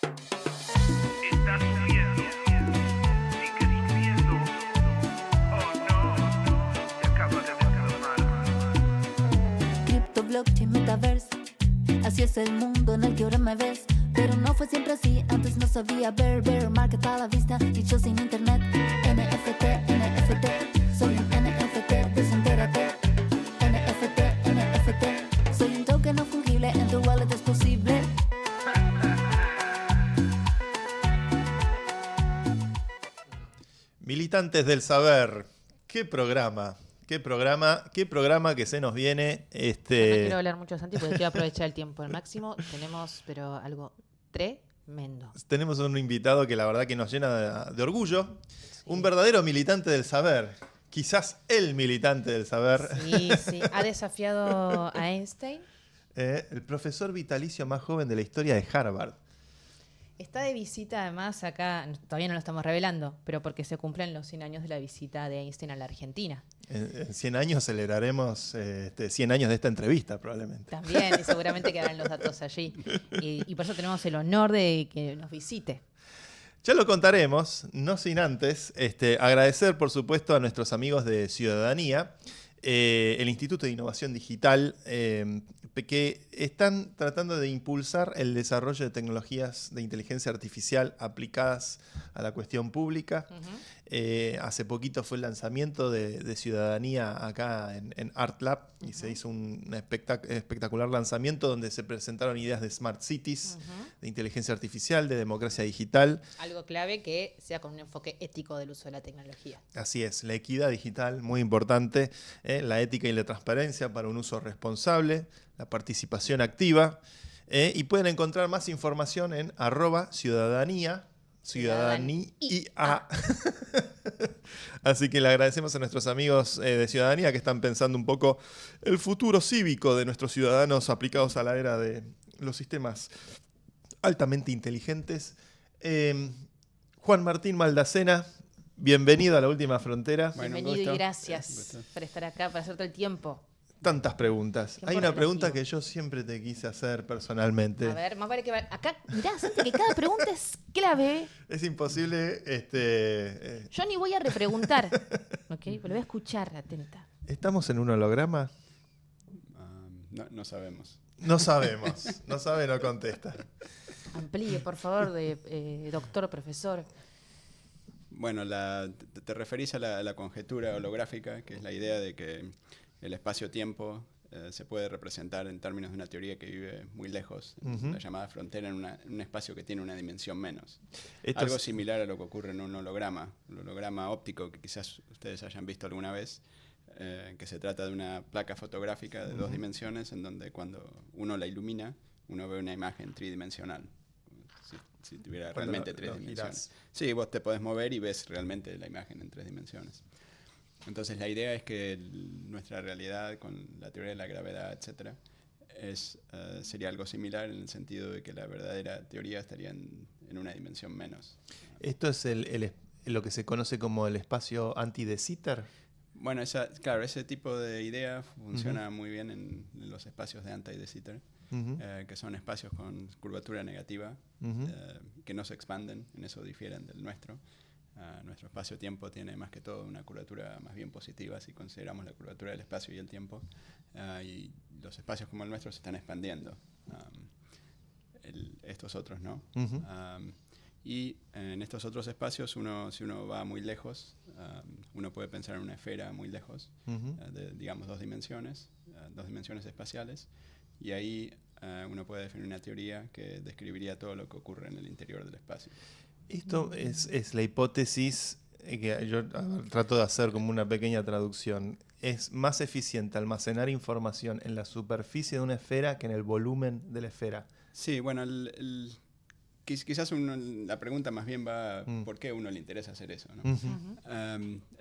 Estás subiendo, sigues subiendo. Oh no, te acabas de desarmar. Crypto, blockchain, metaverse. Así es el mundo en el que ahora me ves. Pero no fue siempre así, antes no sabía ver. Bear market a la vista y yo sin internet. NFT, NFT, soy un NFT, desentérate. NFT, NFT, soy un token no fungible, en tu wallet es posible. Militantes del Saber, qué programa que se nos viene. No quiero hablar mucho, Santi, porque quiero aprovechar el tiempo al máximo. Tenemos, pero algo tremendo. Tenemos un invitado que la verdad que nos llena de orgullo. Sí. Un verdadero militante del saber. Quizás el militante del saber. Sí, sí. Ha desafiado a Einstein. El profesor vitalicio más joven de la historia de Harvard. Está de visita, además, acá, todavía no lo estamos revelando, pero porque se cumplen los 100 años de la visita de Einstein a la Argentina. En 100 años celebraremos 100 años de esta entrevista, probablemente. También, y seguramente quedarán los datos allí. Y por eso tenemos el honor de que nos visite. Ya lo contaremos, no sin antes agradecer, por supuesto, a nuestros amigos de Ciudadanía, el Instituto de Innovación Digital, que están tratando de impulsar el desarrollo de tecnologías de inteligencia artificial aplicadas a la cuestión pública. Hace poquito fue el lanzamiento de Ciudadanía acá en Art Lab y se hizo un espectacular lanzamiento donde se presentaron ideas de Smart Cities, de inteligencia artificial, de democracia digital. Algo clave que sea con un enfoque ético del uso de la tecnología. Así es, la equidad digital, muy importante, la ética y la transparencia para un uso responsable, la participación activa, y pueden encontrar más información en @ciudadanía. Así que le agradecemos a nuestros amigos de Ciudadanía que están pensando un poco el futuro cívico de nuestros ciudadanos aplicados a la era de los sistemas altamente inteligentes. Juan Martín Maldacena, bienvenido a La Última Frontera. Bueno, Bienvenido gusto. y gracias por estar acá, por hacerte el tiempo. Tantas preguntas. Tiempo Hay una relativo. pregunta que yo siempre te quise hacer personalmente. A ver, más vale que... Acá, mirá, Santi, que cada pregunta es clave. Es imposible. Yo ni voy a repreguntar, ¿ok? Pero lo voy a escuchar, atenta. ¿Estamos en un holograma? No sabemos. No sabemos. No sabe, no contesta. Amplíe, por favor, doctor, profesor. Bueno, te referís a la conjetura holográfica, que es la idea de que el espacio-tiempo se puede representar en términos de una teoría que vive muy lejos, la llamada frontera, en un espacio que tiene una dimensión menos. Algo similar a lo que ocurre en un holograma, el holograma óptico que quizás ustedes hayan visto alguna vez, que se trata de una placa fotográfica de 2 dimensiones en donde cuando uno la ilumina, uno ve una imagen tridimensional. Si tuviera Cuando realmente lo 3 dimensiones. girás. Sí, vos te podés mover y ves realmente la imagen en 3 dimensiones. Entonces la idea es que nuestra realidad con la teoría de la gravedad, etcétera, sería algo similar en el sentido de que la verdadera teoría estaría en una dimensión menos. ¿Esto es lo que se conoce como el espacio anti-de Sitter? Bueno, claro, ese tipo de idea funciona muy bien en los espacios de anti-de Sitter, que son espacios con curvatura negativa, que no se expanden, en eso difieren del nuestro. Nuestro espacio-tiempo tiene más que todo una curvatura más bien positiva si consideramos la curvatura del espacio y el tiempo, y los espacios como el nuestro se están expandiendo, estos otros no. Y en estos otros espacios, si uno va muy lejos, uno puede pensar en una esfera muy lejos, de, digamos, 2 dimensiones espaciales, y ahí uno puede definir una teoría que describiría todo lo que ocurre en el interior del espacio. Esto es la hipótesis que yo trato de hacer como una pequeña traducción. ¿Es más eficiente almacenar información en la superficie de una esfera que en el volumen de la esfera? Sí, bueno, quizás la pregunta más bien va por qué a uno le interesa hacer eso, ¿no?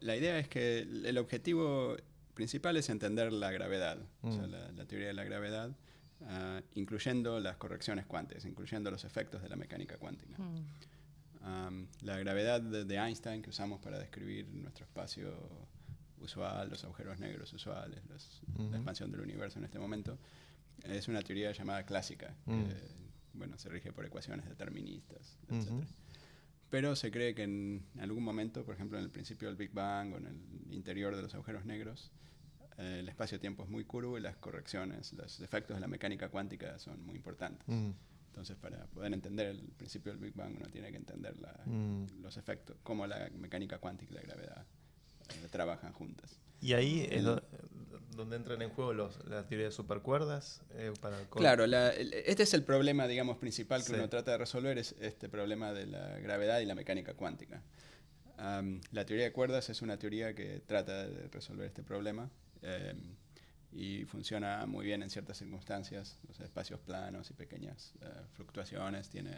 La idea es que el objetivo principal es entender la gravedad, o sea, la teoría de la gravedad, incluyendo las correcciones cuánticas, incluyendo los efectos de la mecánica cuántica. La gravedad de Einstein que usamos para describir nuestro espacio usual, los agujeros negros usuales, la expansión del universo en este momento, es una teoría llamada clásica, que bueno, se rige por ecuaciones deterministas, etc. Pero se cree que en algún momento, por ejemplo en el principio del Big Bang o en el interior de los agujeros negros, el espacio-tiempo es muy curvo y las correcciones, los efectos de la mecánica cuántica son muy importantes. Entonces, para poder entender el principio del Big Bang, uno tiene que entender los efectos, cómo la mecánica cuántica y la gravedad trabajan juntas. Y ahí es donde entran en juego la teoría de supercuerdas. Claro, este es el problema, digamos, principal que Sí. uno trata de resolver, es este problema de la gravedad y la mecánica cuántica. La teoría de cuerdas es una teoría que trata de resolver este problema y funciona muy bien en ciertas circunstancias, o sea, espacios planos y pequeñas fluctuaciones, tiene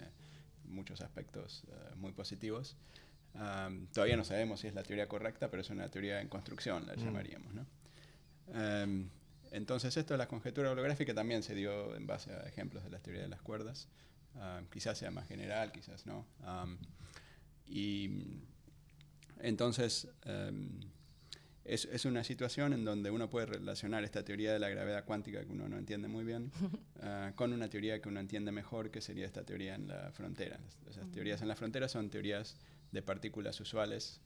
muchos aspectos muy positivos. Todavía no sabemos si es la teoría correcta, pero es una teoría en construcción, la llamaríamos, ¿no? Entonces esto de la conjetura holográfica también se dio en base a ejemplos de la teoría de las cuerdas. Quizás sea más general, quizás no. Y entonces es una situación en donde uno puede relacionar esta teoría de la gravedad cuántica que uno no entiende muy bien con una teoría que uno entiende mejor, que sería esta teoría en la frontera. Esas teorías en la frontera son teorías de partículas usuales,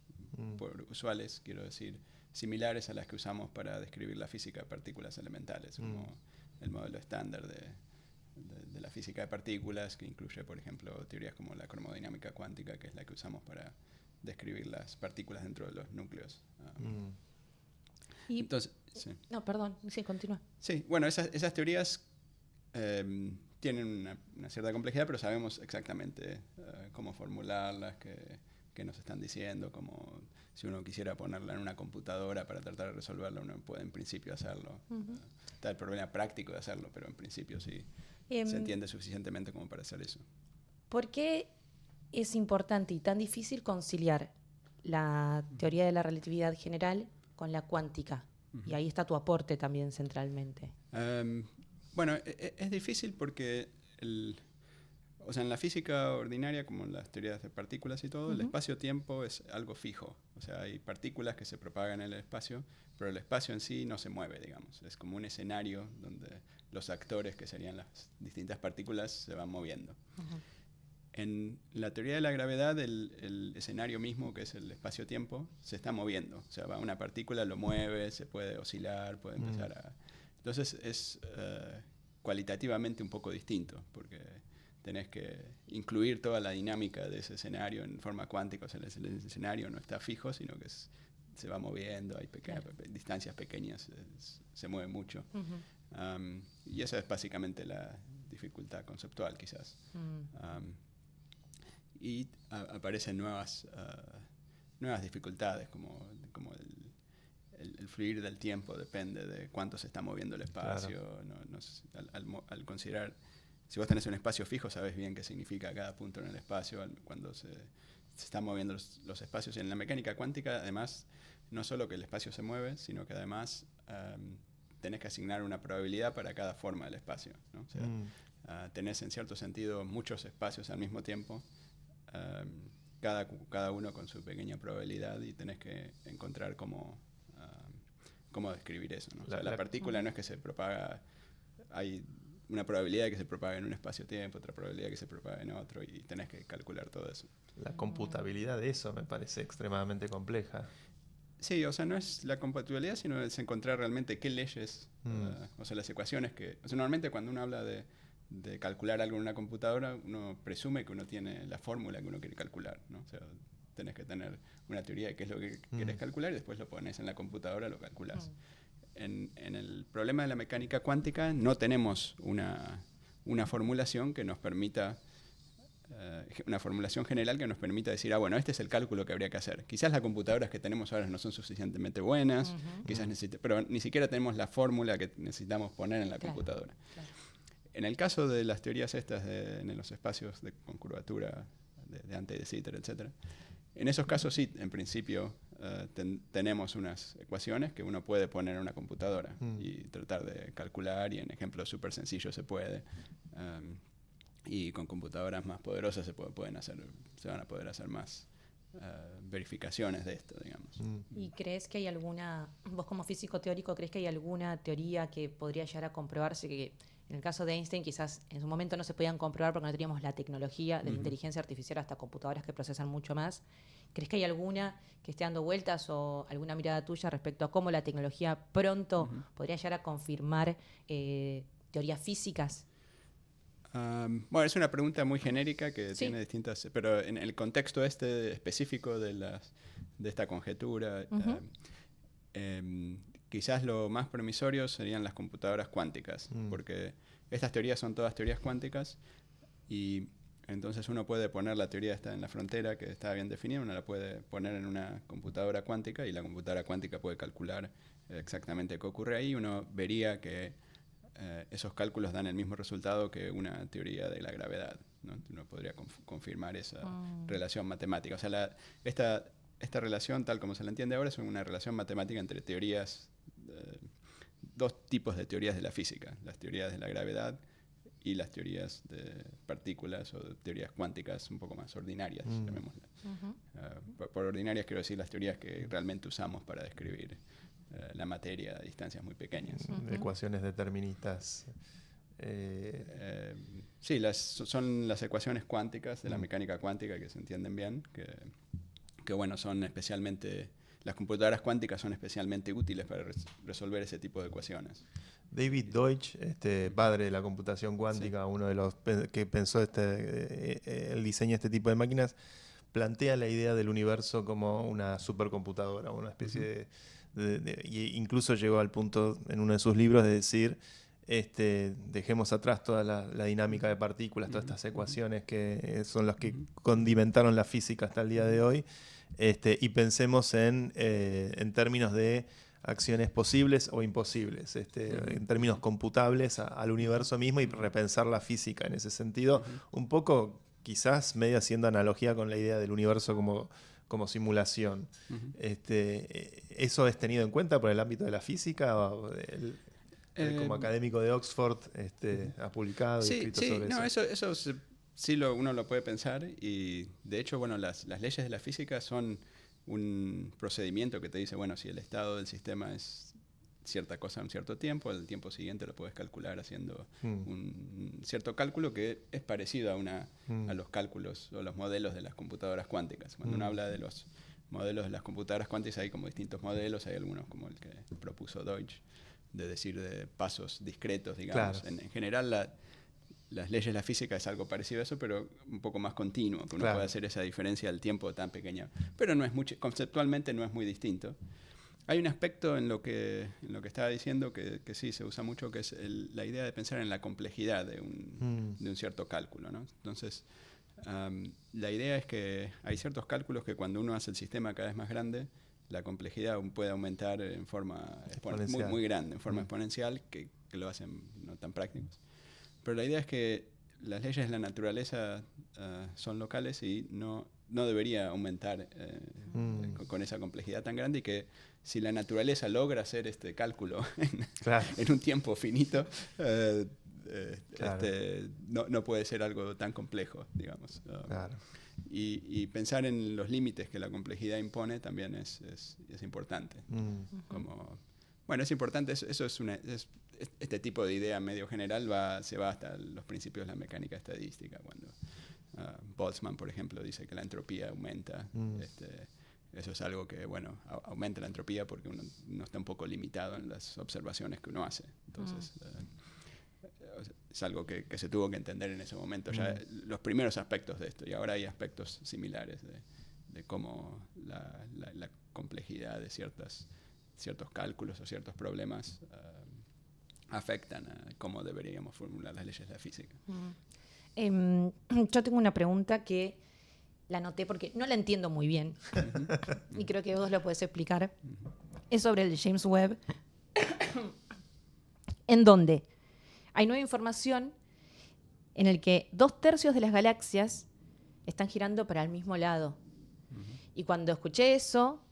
usuales quiero decir, similares a las que usamos para describir la física de partículas elementales, como el modelo estándar de la física de partículas, que incluye, por ejemplo, teorías como la cromodinámica cuántica, que es la que usamos para describir las partículas dentro de los núcleos. Y, entonces, sí. No, perdón, sí, continúa. Sí, bueno, esas teorías tienen una cierta complejidad, pero sabemos exactamente cómo formularlas, qué nos están diciendo, como si uno quisiera ponerla en una computadora para tratar de resolverlo, uno puede en principio hacerlo. Está el problema práctico de hacerlo, pero en principio sí se entiende suficientemente como para hacer eso. ¿Por qué es importante y tan difícil conciliar la teoría de la relatividad general con la cuántica? Y ahí está tu aporte también centralmente. Bueno, es difícil porque o sea, en la física ordinaria, como en las teorías de partículas y todo, el espacio-tiempo es algo fijo. O sea, hay partículas que se propagan en el espacio, pero el espacio en sí no se mueve, digamos. Es como un escenario donde los actores, que serían las distintas partículas, se van moviendo. En la teoría de la gravedad, el escenario mismo, que es el espacio-tiempo, se está moviendo. O sea, va una partícula, lo mueve, se puede oscilar, puede empezar a... Entonces es cualitativamente un poco distinto, porque tenés que incluir toda la dinámica de ese escenario en forma cuántica. O sea, el escenario no está fijo, sino que se va moviendo, hay distancias pequeñas, se mueve mucho. Y esa es básicamente la dificultad conceptual, quizás. Y aparecen nuevas dificultades, como el fluir del tiempo depende de cuánto se está moviendo el espacio. Claro. Al considerar, si vos tenés un espacio fijo, sabés bien qué significa cada punto en el espacio cuando se están moviendo los espacios. Y en la mecánica cuántica, además, no solo que el espacio se mueve, sino que además tenés que asignar una probabilidad para cada forma del espacio, ¿no? O sea, tenés en cierto sentido muchos espacios al mismo tiempo, cada uno con su pequeña probabilidad, y tenés que encontrar cómo describir eso, ¿no? O sea, la partícula no es que se propaga, hay una probabilidad de que se propague en un espacio-tiempo, otra probabilidad de que se propague en otro, y tenés que calcular todo eso. La computabilidad de eso me parece extremadamente compleja. Sí, o sea, no es la compatibilidad, sino es encontrar realmente qué leyes, o sea, las ecuaciones que... O sea, normalmente cuando uno habla de calcular algo en una computadora, uno presume que uno tiene la fórmula que uno quiere calcular, ¿no? O sea, tenés que tener una teoría de qué es lo que querés calcular y después lo pones en la computadora, lo calculás. En el problema de la mecánica cuántica no tenemos una formulación que nos permita... una formulación general que nos permita decir, bueno, este es el cálculo que habría que hacer. Quizás las computadoras que tenemos ahora no son suficientemente buenas, pero ni siquiera tenemos la fórmula que necesitamos poner en la computadora. Claro. En el caso de las teorías estas en los espacios con curvatura de Ante y de Sitter, etc., en esos casos sí, en principio tenemos unas ecuaciones que uno puede poner en una computadora y tratar de calcular, y en ejemplos súper sencillos se puede. Y con computadoras más poderosas se van a poder hacer más verificaciones de esto, digamos. ¿Y crees que hay alguna, vos como físico teórico, crees que hay alguna teoría que podría llegar a comprobarse que en el caso de Einstein quizás en su momento no se podían comprobar porque no teníamos la tecnología de la inteligencia artificial hasta computadoras que procesan mucho más? ¿Crees que hay alguna que esté dando vueltas o alguna mirada tuya respecto a cómo la tecnología pronto podría llegar a confirmar teorías físicas? Bueno, es una pregunta muy genérica que Sí. tiene distintas, pero en el contexto específico de esta conjetura, quizás lo más promisorio serían las computadoras cuánticas, porque estas teorías son todas teorías cuánticas y entonces uno puede poner la teoría está en la frontera, que está bien definida, uno la puede poner en una computadora cuántica y la computadora cuántica puede calcular exactamente qué ocurre ahí. Uno vería que esos cálculos dan el mismo resultado que una teoría de la gravedad, ¿no? Uno podría confirmar esa relación matemática. O sea, esta relación, tal como se la entiende ahora, es una relación matemática entre teorías, dos tipos de teorías de la física, las teorías de la gravedad y las teorías de partículas o teorías cuánticas un poco más ordinarias, llamémoslas. Por ordinarias quiero decir las teorías que realmente usamos para describir la materia a distancias muy pequeñas. Ecuaciones deterministas. Sí, son las ecuaciones cuánticas de la mecánica cuántica que se entienden bien, que bueno, son especialmente, las computadoras cuánticas son especialmente útiles para resolver ese tipo de ecuaciones. David Deutsch, padre de la computación cuántica, uno de los que pensó el diseño de este tipo de máquinas, plantea la idea del universo como una supercomputadora, una especie y incluso llegó al punto en uno de sus libros de decir, dejemos atrás toda la dinámica de partículas, todas estas ecuaciones que son las que condimentaron la física hasta el día de hoy, y pensemos en términos de acciones posibles o imposibles, en términos computables al universo mismo y repensar la física en ese sentido, un poco quizás medio haciendo analogía con la idea del universo como simulación. ¿Eso es tenido en cuenta por el ámbito de la física? ¿O como académico de Oxford ha publicado y escrito sobre eso sí uno lo puede pensar y de hecho, bueno, las leyes de la física son un procedimiento que te dice, bueno, si el estado del sistema es cierta cosa en cierto tiempo, el tiempo siguiente lo puedes calcular haciendo un cierto cálculo que es parecido a los cálculos o los modelos de las computadoras cuánticas. Cuando uno habla de los modelos de las computadoras cuánticas hay como distintos modelos, hay algunos como el que propuso Deutsch, de decir de pasos discretos, digamos. Claro. En general las leyes de la física es algo parecido a eso, pero un poco más continuo, que uno puede hacer esa diferencia del tiempo tan pequeña. Pero no es mucho, conceptualmente no es muy distinto. Hay un aspecto en lo que estaba diciendo que sí se usa mucho, que es la idea de pensar en la complejidad de un cierto cálculo, ¿no? Entonces, la idea es que hay ciertos cálculos que cuando uno hace el sistema cada vez más grande, la complejidad puede aumentar en forma muy, muy grande, en forma exponencial, que lo hacen no tan prácticos. Pero la idea es que las leyes de la naturaleza son locales y no debería aumentar con esa complejidad tan grande, y que si la naturaleza logra hacer este cálculo en un tiempo finito, no puede ser algo tan complejo, digamos. Y pensar en los límites que la complejidad impone también es importante. Bueno, es importante, este tipo de idea medio general se va hasta los principios de la mecánica estadística, cuando Boltzmann, por ejemplo, dice que la entropía aumenta. Eso es algo que, bueno, aumenta la entropía porque uno está un poco limitado en las observaciones que uno hace. Entonces, es algo que se tuvo que entender en ese momento, ya los primeros aspectos de esto, y ahora hay aspectos similares de cómo la complejidad de ciertos cálculos o ciertos problemas afectan a cómo deberíamos formular las leyes de la física. Yo tengo una pregunta que la anoté porque no la entiendo muy bien y creo que vos lo podés explicar. Es sobre el James Webb, en donde hay nueva información en el que 2/3 de las galaxias están girando para el mismo lado. Y cuando escuché eso,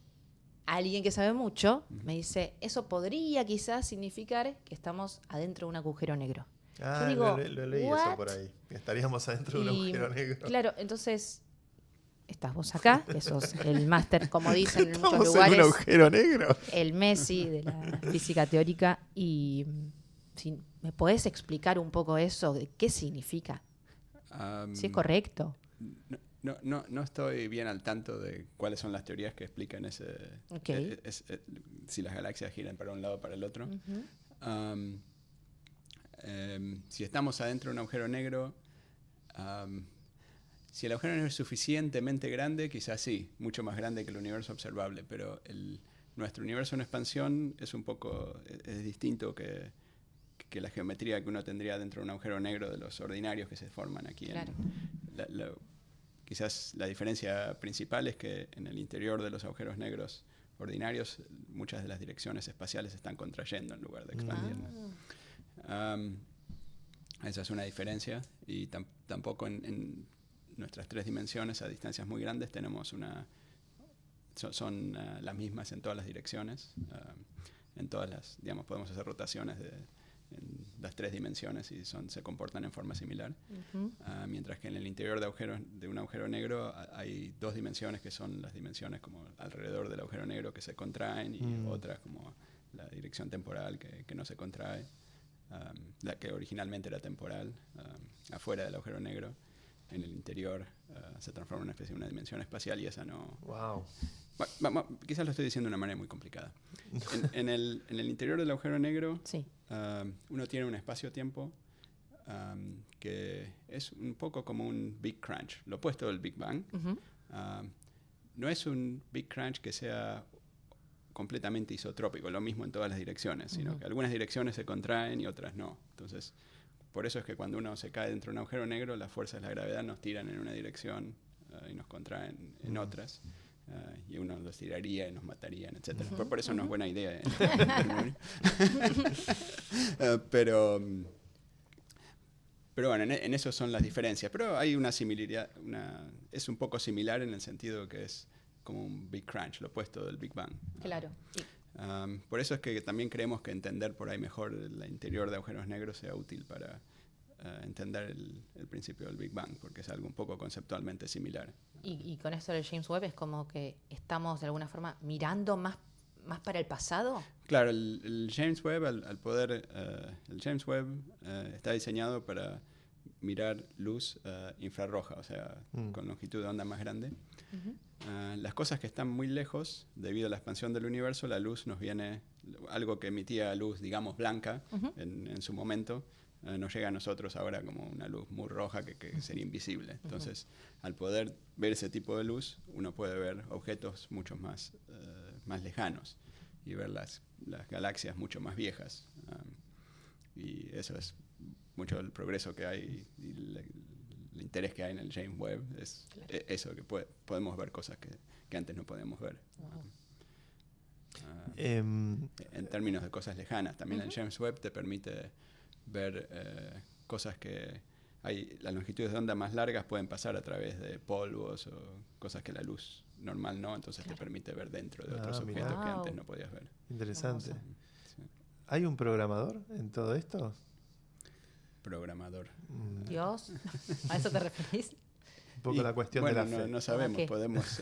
alguien que sabe mucho me dice, eso podría quizás significar que estamos adentro de un agujero negro. Yo digo, lo leí eso por ahí. Estaríamos adentro de un agujero negro. Claro, entonces estás vos acá, que sos el máster, como dicen en muchos Estamos en lugares, un agujero negro. el Messi de la física teórica. Y si me podés explicar un poco eso, de qué significa, si es correcto. No estoy bien al tanto de cuáles son las teorías que explican Ok. Si las galaxias giran para un lado o para el otro. Si estamos adentro de un agujero negro, si el agujero negro es suficientemente grande, quizás sí, mucho más grande que el universo observable, pero nuestro universo en expansión es un poco es distinto que la geometría que uno tendría dentro de un agujero negro de los ordinarios que se forman aquí. Claro. Quizás la diferencia principal es que en el interior de los agujeros negros ordinarios muchas de las direcciones espaciales están contrayendo en lugar de expandiendo. Esa es una diferencia, y tampoco en nuestras 3 dimensiones a distancias muy grandes tenemos son las mismas en todas las direcciones. En todas las, digamos, podemos hacer rotaciones en las 3 dimensiones y se comportan en forma similar. Mientras que en el interior de un agujero negro hay 2 dimensiones que son las dimensiones como alrededor del agujero negro que se contraen, y otras como la dirección temporal que no se contrae, la que originalmente era temporal, afuera del agujero negro. En el interior se transforma en una especie de una dimensión espacial, y esa no... Wow. Quizás lo estoy diciendo de una manera muy complicada. En el interior del agujero negro, Sí. uno tiene un espacio-tiempo que es un poco como un Big Crunch, lo opuesto del Big Bang. No es un Big Crunch que sea completamente isotrópico, lo mismo en todas las direcciones, sino que algunas direcciones se contraen y otras no. Entonces, por eso es que cuando uno se cae dentro de un agujero negro, las fuerzas de la gravedad nos tiran en una dirección y nos contraen en otras. Y uno los tiraría y nos matarían, etc. Por eso no es buena idea. Pero bueno, en eso son las diferencias. Pero hay una similaridad, es un poco similar en el sentido que es como un Big Crunch, lo opuesto del Big Bang. Claro. Por eso es que también creemos que entender por ahí mejor el interior de agujeros negros sea útil para entender el principio del Big Bang, porque es algo un poco conceptualmente similar. Y con esto del James Webb es como que estamos de alguna forma mirando más para el pasado. Claro, el James Webb, el James Webb está diseñado para mirar luz infrarroja, o sea, con longitud de onda más grande. Las cosas que están muy lejos, debido a la expansión del universo, la luz nos viene, algo que emitía luz, digamos, blanca en su momento, nos llega a nosotros ahora como una luz muy roja que sería invisible. Entonces, al poder ver ese tipo de luz, uno puede ver objetos mucho más lejanos y ver las galaxias mucho más viejas. Y eso es mucho del progreso que hay y el interés que hay en el James Webb. Es eso, que podemos ver cosas que antes no podíamos ver. En términos de cosas lejanas, también el James Webb te permite ver cosas que las longitudes de onda más largas pueden pasar a través de polvos o cosas que la luz normal no, entonces te permite ver dentro de otros objetos que antes no podías ver. Interesante. Sí. ¿Hay un programador en todo esto? Programador. Dios, ¿a eso te referís? Un poco la cuestión de la fe. No sabemos, Ok. podemos...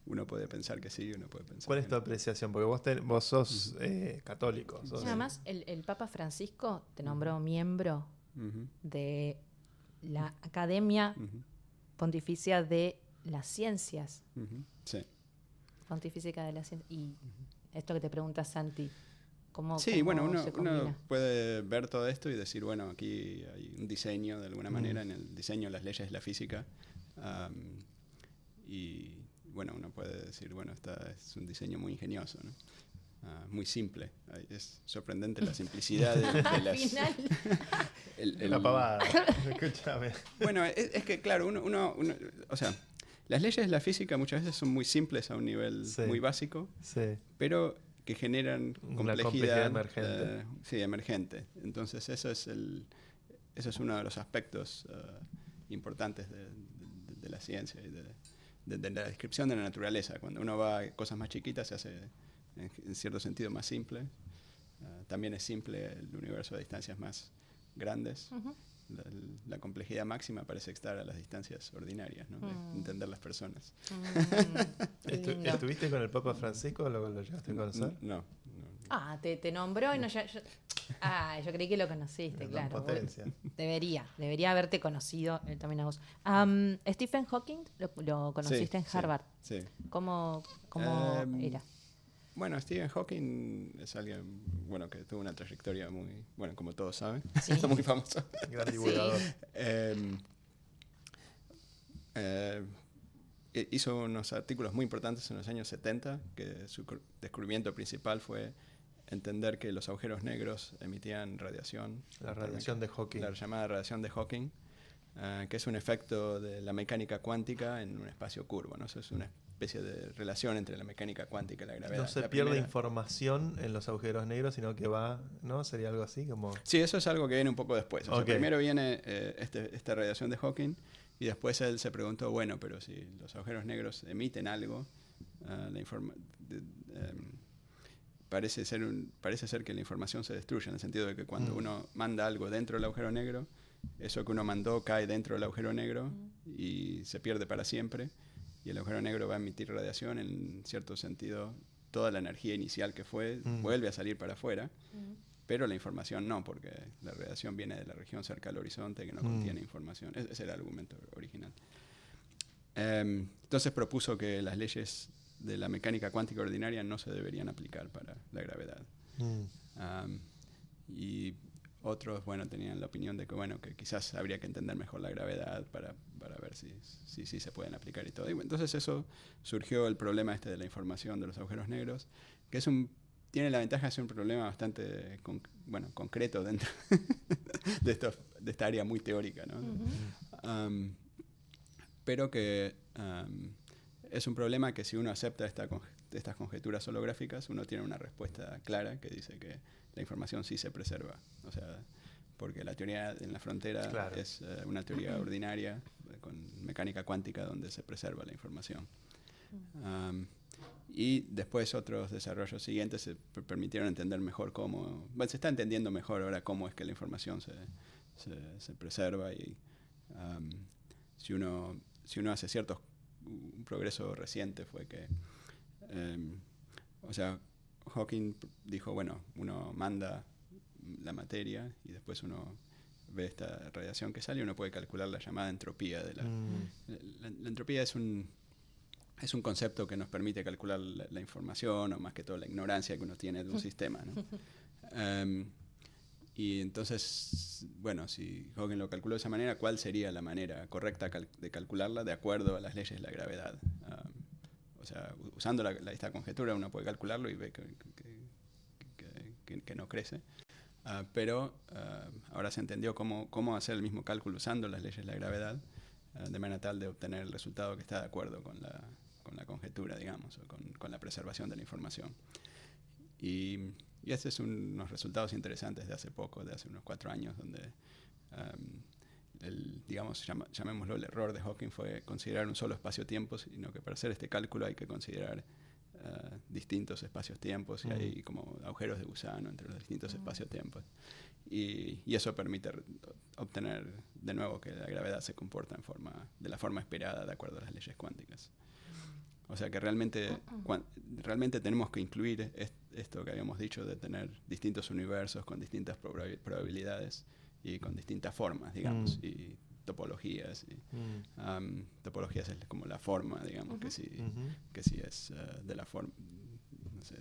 uno puede pensar que sí, uno puede pensar ¿Cuál es que tu no. apreciación? Porque vos sos católico. Sos Además, el Papa Francisco te nombró miembro Ujú, de la Academia ujú, Pontificia de las Ciencias. ujú. Sí. Pontificia de las Ciencias. Y esto que te pregunta Santi, ¿cómo, Sí, cómo bueno, se uno combina? puede ver todo esto y decir, bueno, aquí hay un diseño de alguna manera, en el diseño de las leyes de la física. Y bueno, uno puede decir, bueno, es un diseño muy ingenioso, ¿no? Muy simple. Es sorprendente la simplicidad de Al las... final, la pavada. Escúchame. Bueno, es que claro, o sea, las leyes de la física muchas veces son muy simples a un nivel Sí. muy básico, Sí. pero que generan Una complejidad complejidad emergente. sí, emergente. Entonces eso es uno de los aspectos importantes de la ciencia y de la descripción de la naturaleza. Cuando uno va a cosas más chiquitas se hace en cierto sentido más simple. También es simple el universo a distancias más grandes. la complejidad máxima parece estar a las distancias ordinarias, ¿no? De entender las personas. Qué lindo. ¿Estuviste con el Papa Francisco? ¿Lo llegaste a conocer? No. Ah, te nombró y no yo creí que lo conociste, Gran claro. potencia. Debería haberte conocido él también a vos. Stephen Hawking, lo conociste en Harvard. Sí. ¿Cómo era? Bueno, Stephen Hawking es alguien, bueno, que tuvo una trayectoria muy, bueno, como todos saben, Sí. muy famoso. Gran divulgador. Hizo unos artículos muy importantes en los años 70, que su descubrimiento principal fue entender que los agujeros negros emitían radiación. La radiación de Hawking. La llamada radiación de Hawking, que es un efecto de la mecánica cuántica en un espacio curvo, ¿no? Eso es una especie de relación entre la mecánica cuántica y la gravedad. No se La pierde primera- información en los agujeros negros, sino que va, ¿no? Sería algo así como... Sí, eso es algo que viene un poco después. O sea, Ok. primero viene esta radiación de Hawking y después él se preguntó, bueno, pero si los agujeros negros emiten algo, parece ser que la información se destruye, en el sentido de que cuando uno manda algo dentro del agujero negro, eso que uno mandó cae dentro del agujero negro y se pierde para siempre, y el agujero negro va a emitir radiación, en cierto sentido, toda la energía inicial que fue vuelve a salir para afuera, pero la información no, porque la radiación viene de la región cerca al horizonte que no contiene información. Ese era el argumento original. Entonces propuso que las leyes de la mecánica cuántica ordinaria no se deberían aplicar para la gravedad. Y otros, bueno, tenían la opinión de que, bueno, que quizás habría que entender mejor la gravedad para ver si se pueden aplicar y todo. Y entonces eso surgió el problema de la información de los agujeros negros, que tiene la ventaja de ser un problema bastante concreto dentro de esta área muy teórica, ¿no? Pero que es un problema que si uno acepta estas conjeturas holográficas, uno tiene una respuesta clara que dice que la información sí se preserva. O sea, porque la teoría en la frontera Claro. es una teoría ordinaria con mecánica cuántica donde se preserva la información. Y después otros desarrollos siguientes se permitieron entender mejor cómo... Bueno, se está entendiendo mejor ahora cómo es que la información se preserva y si uno hace un progreso reciente fue que... o sea, Hawking dijo, bueno, uno manda la materia y después uno ve esta radiación que sale y uno puede calcular la llamada entropía de la entropía es un concepto que nos permite calcular la información, o más que todo la ignorancia que uno tiene de un sistema, ¿no? Y entonces, bueno, si Hawking lo calculó de esa manera, ¿cuál sería la manera correcta de calcularla de acuerdo a las leyes de la gravedad? O sea, usando esta conjetura uno puede calcularlo y ve que no crece. Pero ahora se entendió cómo hacer el mismo cálculo usando las leyes de la gravedad, de manera tal de obtener el resultado que está de acuerdo con la conjetura, digamos, o con la preservación de la información. Y este es unos resultados interesantes de hace poco, de hace unos 4 años, donde, digamos, llamémoslo el error de Hawking fue considerar un solo espacio-tiempo, sino que para hacer este cálculo hay que considerar distintos espacios-tiempos y hay como agujeros de gusano entre los distintos espacios-tiempos. Y eso permite obtener de nuevo que la gravedad se comporta de la forma esperada de acuerdo a las leyes cuánticas. O sea que realmente tenemos que incluir esto que habíamos dicho de tener distintos universos con distintas probabilidades y con distintas formas, digamos, y topologías. Topologías es como la forma, digamos, que si es de la forma, no sé,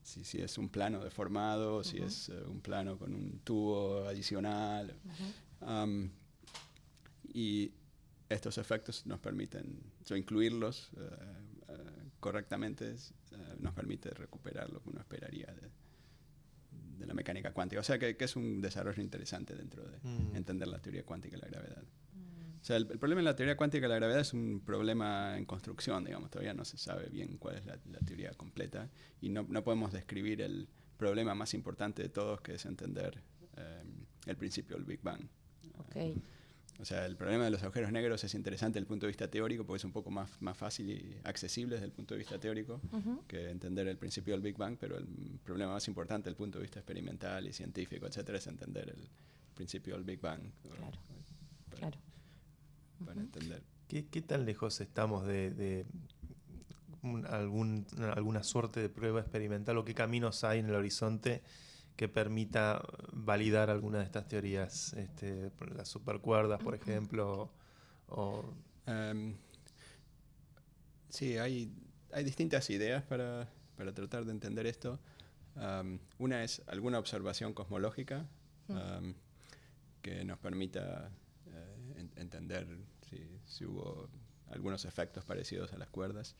si es un plano deformado, si es un plano con un tubo adicional. Y estos efectos nos permiten, incluirlos correctamente, nos permite recuperar lo que uno esperaría de la mecánica cuántica. O sea que es un desarrollo interesante dentro de entender la teoría cuántica de la gravedad. O sea, el problema en la teoría cuántica de la gravedad es un problema en construcción, digamos. Todavía no se sabe bien cuál es la teoría completa y no podemos describir el problema más importante de todos, que es entender el principio del Big Bang. Okay. O sea, el problema de los agujeros negros es interesante desde el punto de vista teórico porque es un poco más fácil y accesible desde el punto de vista teórico que entender el principio del Big Bang, pero el problema más importante desde el punto de vista experimental y científico, etcétera, es entender el principio del Big Bang. Claro. Para, Claro. para entender. ¿Qué tan lejos estamos de alguna suerte de prueba experimental o qué caminos hay en el horizonte que permita validar alguna de estas teorías? Las supercuerdas, por ejemplo, o... Sí, hay distintas ideas para tratar de entender esto. Una es alguna observación cosmológica que nos permita entender si hubo algunos efectos parecidos a las cuerdas.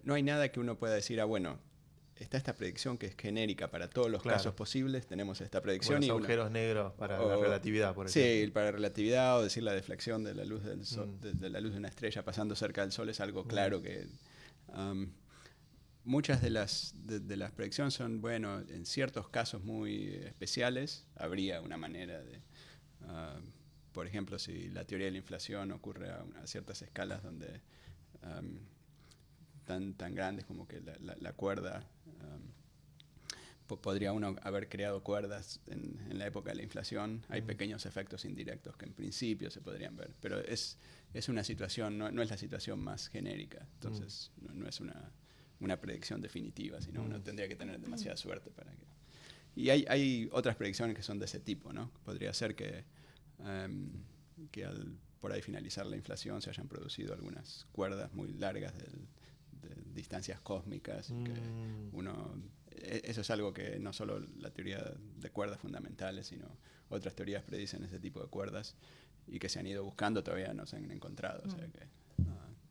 No hay nada que uno pueda decir, bueno, está esta predicción que es genérica para todos los casos posibles, tenemos esta predicción. Los agujeros negros para la relatividad, por ejemplo. Sí, para relatividad, o decir la deflexión de la luz del sol, de la luz de una estrella pasando cerca del Sol es algo claro que... muchas de las predicciones son, bueno, en ciertos casos muy especiales habría una manera de... por ejemplo, si la teoría de la inflación ocurre a ciertas escalas donde... tan grandes como que la cuerda... podría uno haber creado cuerdas en la época de la inflación. Hay pequeños efectos indirectos que en principio se podrían ver, pero es una situación, no es la situación más genérica. Entonces no es una predicción definitiva, sino uno tendría que tener demasiada suerte para que... Y hay otras predicciones que son de ese tipo, ¿no? Podría ser que al por ahí finalizar la inflación se hayan producido algunas cuerdas muy largas de distancias cósmicas. Que eso es algo que no solo la teoría de cuerdas fundamentales, sino otras teorías predicen ese tipo de cuerdas y que se han ido buscando, todavía no se han encontrado. O sea que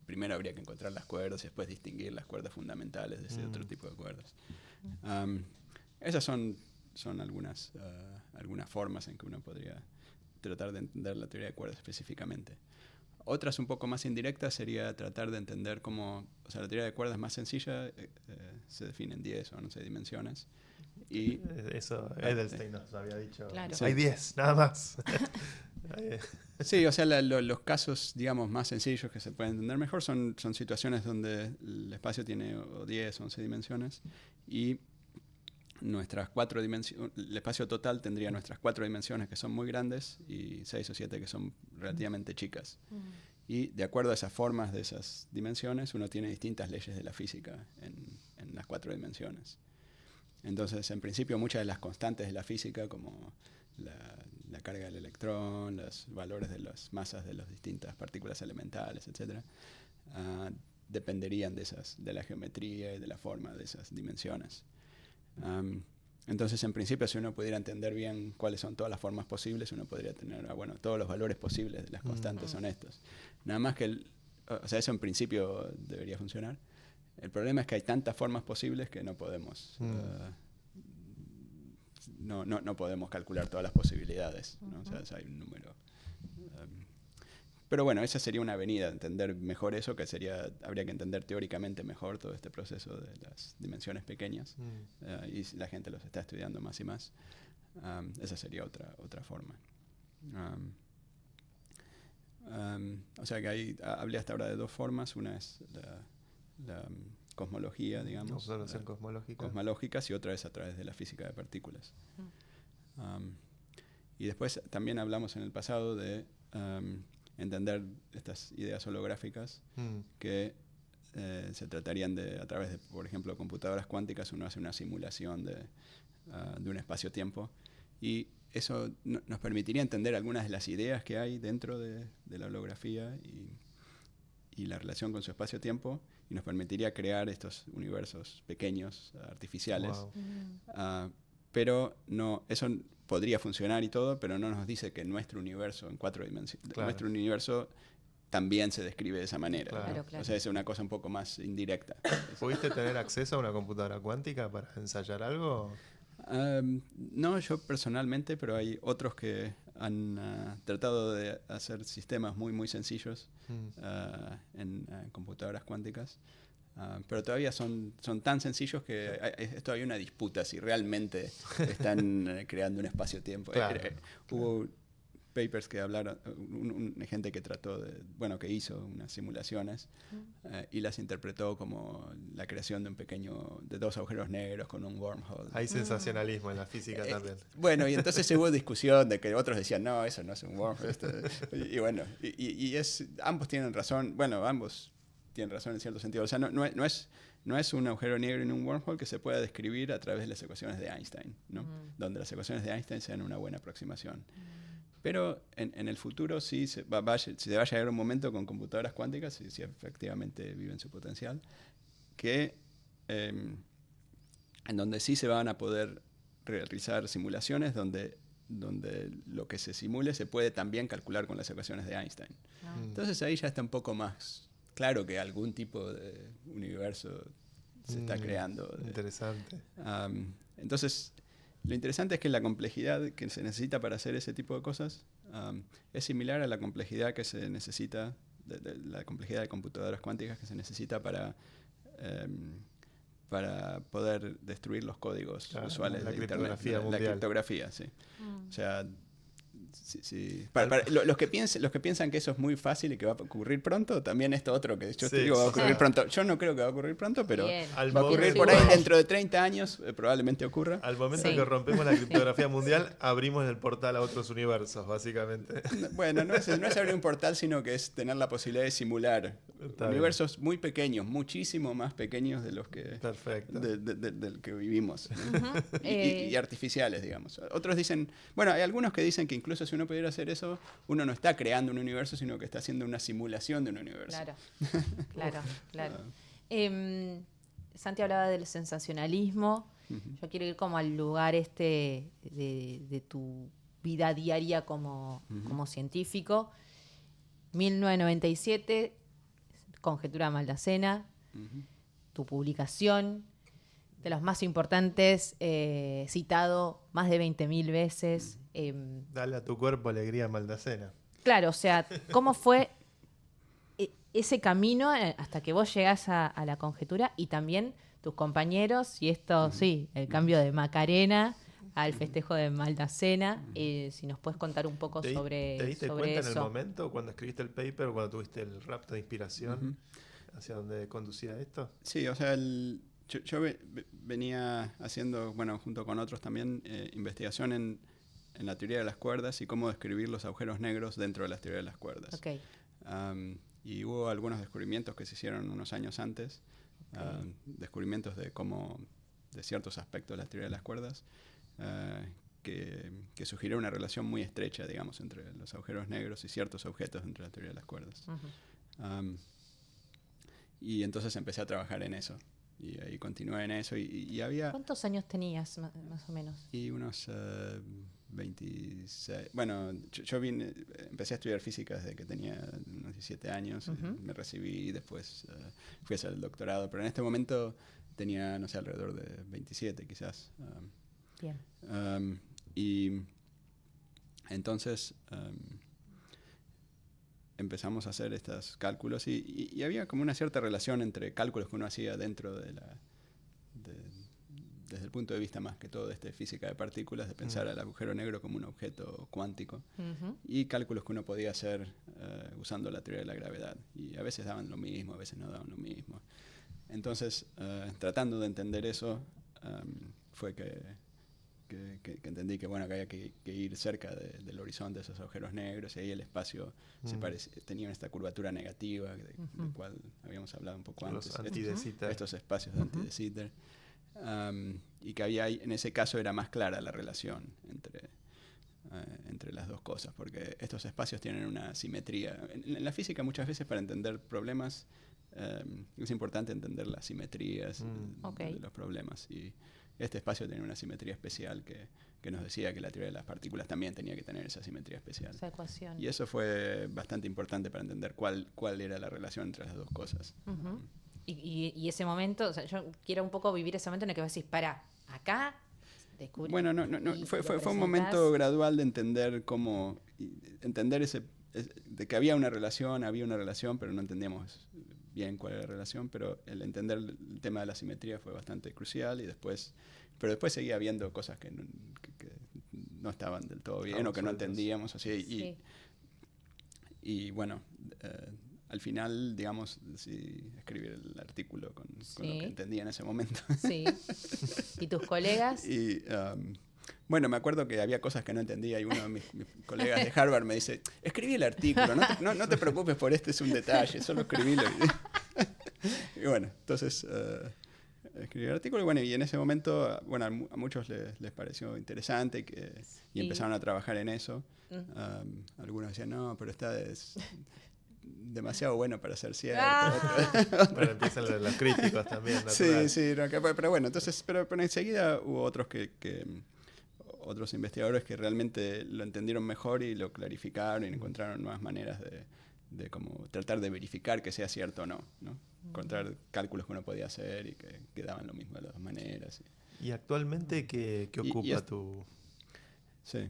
primero habría que encontrar las cuerdas y después distinguir las cuerdas fundamentales de ese otro tipo de cuerdas. Esas son algunas formas en que uno podría tratar de entender la teoría de cuerdas específicamente. Otras un poco más indirectas sería tratar de entender cómo... O sea, la teoría de cuerdas más sencilla se define en 10 o 11 dimensiones. Y eso Edelstein nos había dicho. Claro. Hay 10, nada más. Sí, o sea, los casos, digamos, más sencillos que se pueden entender mejor son situaciones donde el espacio tiene 10 o 11 dimensiones y nuestras 4 dimensiones, el espacio total tendría nuestras 4 dimensiones que son muy grandes y 6 o 7 que son relativamente chicas. Y de acuerdo a esas formas de esas dimensiones, uno tiene distintas leyes de la física en las 4 dimensiones. Entonces, en principio, muchas de las constantes de la física, como la carga del electrón, los valores de las masas de las distintas partículas elementales, etc., dependerían de la geometría y de la forma de esas dimensiones. Entonces, en principio, si uno pudiera entender bien cuáles son todas las formas posibles, uno podría tener, todos los valores posibles de las constantes son estos. Nada más que, eso en principio debería funcionar. El problema es que hay tantas formas posibles que no podemos, no podemos calcular todas las posibilidades, ¿no? O sea, hay un número. Pero bueno, esa sería una avenida de entender mejor eso, que habría que entender teóricamente mejor todo este proceso de las dimensiones pequeñas, y la gente los está estudiando más y más. Esa sería otra forma. O sea que hablé hasta ahora de 2 formas. Una es la cosmología, digamos. Observación cosmológica. Cosmológicas, y otra es a través de la física de partículas. Y después también hablamos en el pasado de entender estas ideas holográficas que se tratarían a través de, por ejemplo, computadoras cuánticas. Uno hace una simulación de un espacio-tiempo y eso nos permitiría entender algunas de las ideas que hay dentro de la holografía y la relación con su espacio-tiempo, y nos permitiría crear estos universos pequeños, artificiales. Wow. Pero eso podría funcionar y todo, pero no nos dice que nuestro universo en 4 dimensiones, nuestro universo también se describe de esa manera. Claro. O sea, es una cosa un poco más indirecta. ¿Pudiste tener acceso a una computadora cuántica para ensayar algo? No, yo personalmente, pero hay otros que han tratado de hacer sistemas muy, muy sencillos en computadoras cuánticas. Pero todavía son tan sencillos que es todavía una disputa si realmente están creando un espacio-tiempo. Claro. Hubo papers que hablaron, gente que trató que hizo unas simulaciones y las interpretó como la creación de dos agujeros negros con un wormhole. Hay sensacionalismo en la física también. Bueno, y entonces hubo discusión de que otros decían, no, eso no es un wormhole. Y bueno, ambos tienen razón. Bueno, ambos tienen razón en cierto sentido. O sea, no es un agujero negro en un wormhole que se pueda describir a través de las ecuaciones de Einstein, ¿no? Donde las ecuaciones de Einstein sean una buena aproximación. Pero en el futuro sí se va a llegar un momento con computadoras cuánticas, si efectivamente viven su potencial, en donde sí se van a poder realizar simulaciones donde lo que se simule se puede también calcular con las ecuaciones de Einstein. Entonces ahí ya está un poco más claro que algún tipo de universo se está creando. Interesante. Entonces, lo interesante es que la complejidad que se necesita para hacer ese tipo de cosas es similar a la complejidad que se necesita, la complejidad de computadoras cuánticas que se necesita para poder destruir los códigos usuales de Internet. La criptografía, sí. O sea, los que piensan que eso es muy fácil y que va a ocurrir pronto, también esto otro que yo te digo va a ocurrir pronto. Yo no creo que va a ocurrir pronto, pero va a ocurrir por ahí dentro de 30 años, probablemente ocurra. Al momento que rompemos la criptografía mundial, abrimos el portal a otros universos, básicamente. Bueno, no es abrir un portal, sino que es tener la posibilidad de simular universos muy pequeños, muchísimo más pequeños de los que del que vivimos, y artificiales, digamos. Otros dicen, hay algunos que dicen que incluso si uno pudiera hacer eso, uno no está creando un universo, sino que está haciendo una simulación de un universo. Claro. Santi hablaba del sensacionalismo. Yo quiero ir como al lugar de tu vida diaria como científico. 1997, Conjetura Maldacena, tu publicación, de los más importantes, citado más de 20.000 veces. Dale a tu cuerpo alegría, Maldacena. Claro, o sea, ¿cómo fue ese camino hasta que vos llegás a la conjetura y también tus compañeros y esto, el cambio de Macarena al festejo de Maldacena? Si nos puedes contar un poco sobre eso. ¿Te diste cuenta en el momento cuando escribiste el paper o cuando tuviste el rapto de inspiración hacia dónde conducía esto? Sí, o sea, yo venía haciendo, junto con otros también, investigación en la teoría de las cuerdas y cómo describir los agujeros negros dentro de la teoría de las cuerdas. Okay. Y hubo algunos descubrimientos que se hicieron unos años antes, descubrimientos de ciertos aspectos de la teoría de las cuerdas, que sugirieron una relación muy estrecha, digamos, entre los agujeros negros y ciertos objetos dentro de la teoría de las cuerdas. Y entonces empecé a trabajar en eso. Y ahí continué en eso y había... ¿Cuántos años tenías más o menos? Y unos 26... Bueno, yo empecé a estudiar física desde que tenía unos 17 años. Me recibí y después fui a hacer el doctorado. Pero en este momento tenía, alrededor de 27 quizás. Bien. Y entonces... empezamos a hacer estos cálculos y había como una cierta relación entre cálculos que uno hacía dentro desde el punto de vista más que todo de física de partículas, de pensar al agujero negro como un objeto cuántico, y cálculos que uno podía hacer usando la teoría de la gravedad. Y a veces daban lo mismo, a veces no daban lo mismo. Entonces, tratando de entender eso, fue que entendí que había que ir cerca del horizonte de esos agujeros negros, y ahí el espacio tenía esta curvatura negativa del cual habíamos hablado un poco antes. Estos espacios de anti de Sitter. Y que había ahí, en ese caso era más clara la relación entre las dos cosas, porque estos espacios tienen una simetría. En la física muchas veces para entender problemas es importante entender las simetrías de los problemas, y este espacio tenía una simetría especial que nos decía que la teoría de las partículas también tenía que tener esa simetría especial. Esa ecuación. Y eso fue bastante importante para entender cuál era la relación entre las dos cosas. Y ese momento, o sea, yo quiero un poco vivir ese momento en el que vos decís, acá descubrí. Bueno, no, fue un momento gradual de entender de que había una relación, pero no entendíamos bien cuál era la relación, pero el entender el tema de la simetría fue bastante crucial pero después seguía habiendo cosas que no estaban del todo bien o que no entendíamos. Así, Sí. y bueno, al final, digamos, sí, escribir el artículo con lo Sí. que entendía en ese momento. Sí. ¿Y tus colegas? Y bueno, me acuerdo que había cosas que no entendía y uno de mis colegas de Harvard me dice, escribí el artículo, no te preocupes por este, es un detalle, solo escribílo. Y bueno, entonces escribí el artículo y bueno, y en ese momento, bueno, a muchos les pareció interesante y Sí. empezaron a trabajar en eso. Algunos decían, no, pero es demasiado bueno para ser cierto. Bueno, empiezan los críticos también. Sí, Natural. sí, pero bueno, entonces, pero enseguida hubo otros otros investigadores que realmente lo entendieron mejor y lo clarificaron y encontraron nuevas maneras de como tratar de verificar que sea cierto o no, ¿no? Encontrar cálculos que uno podía hacer y que daban lo mismo de las dos maneras. ¿Y actualmente qué ocupa tu...? Sí.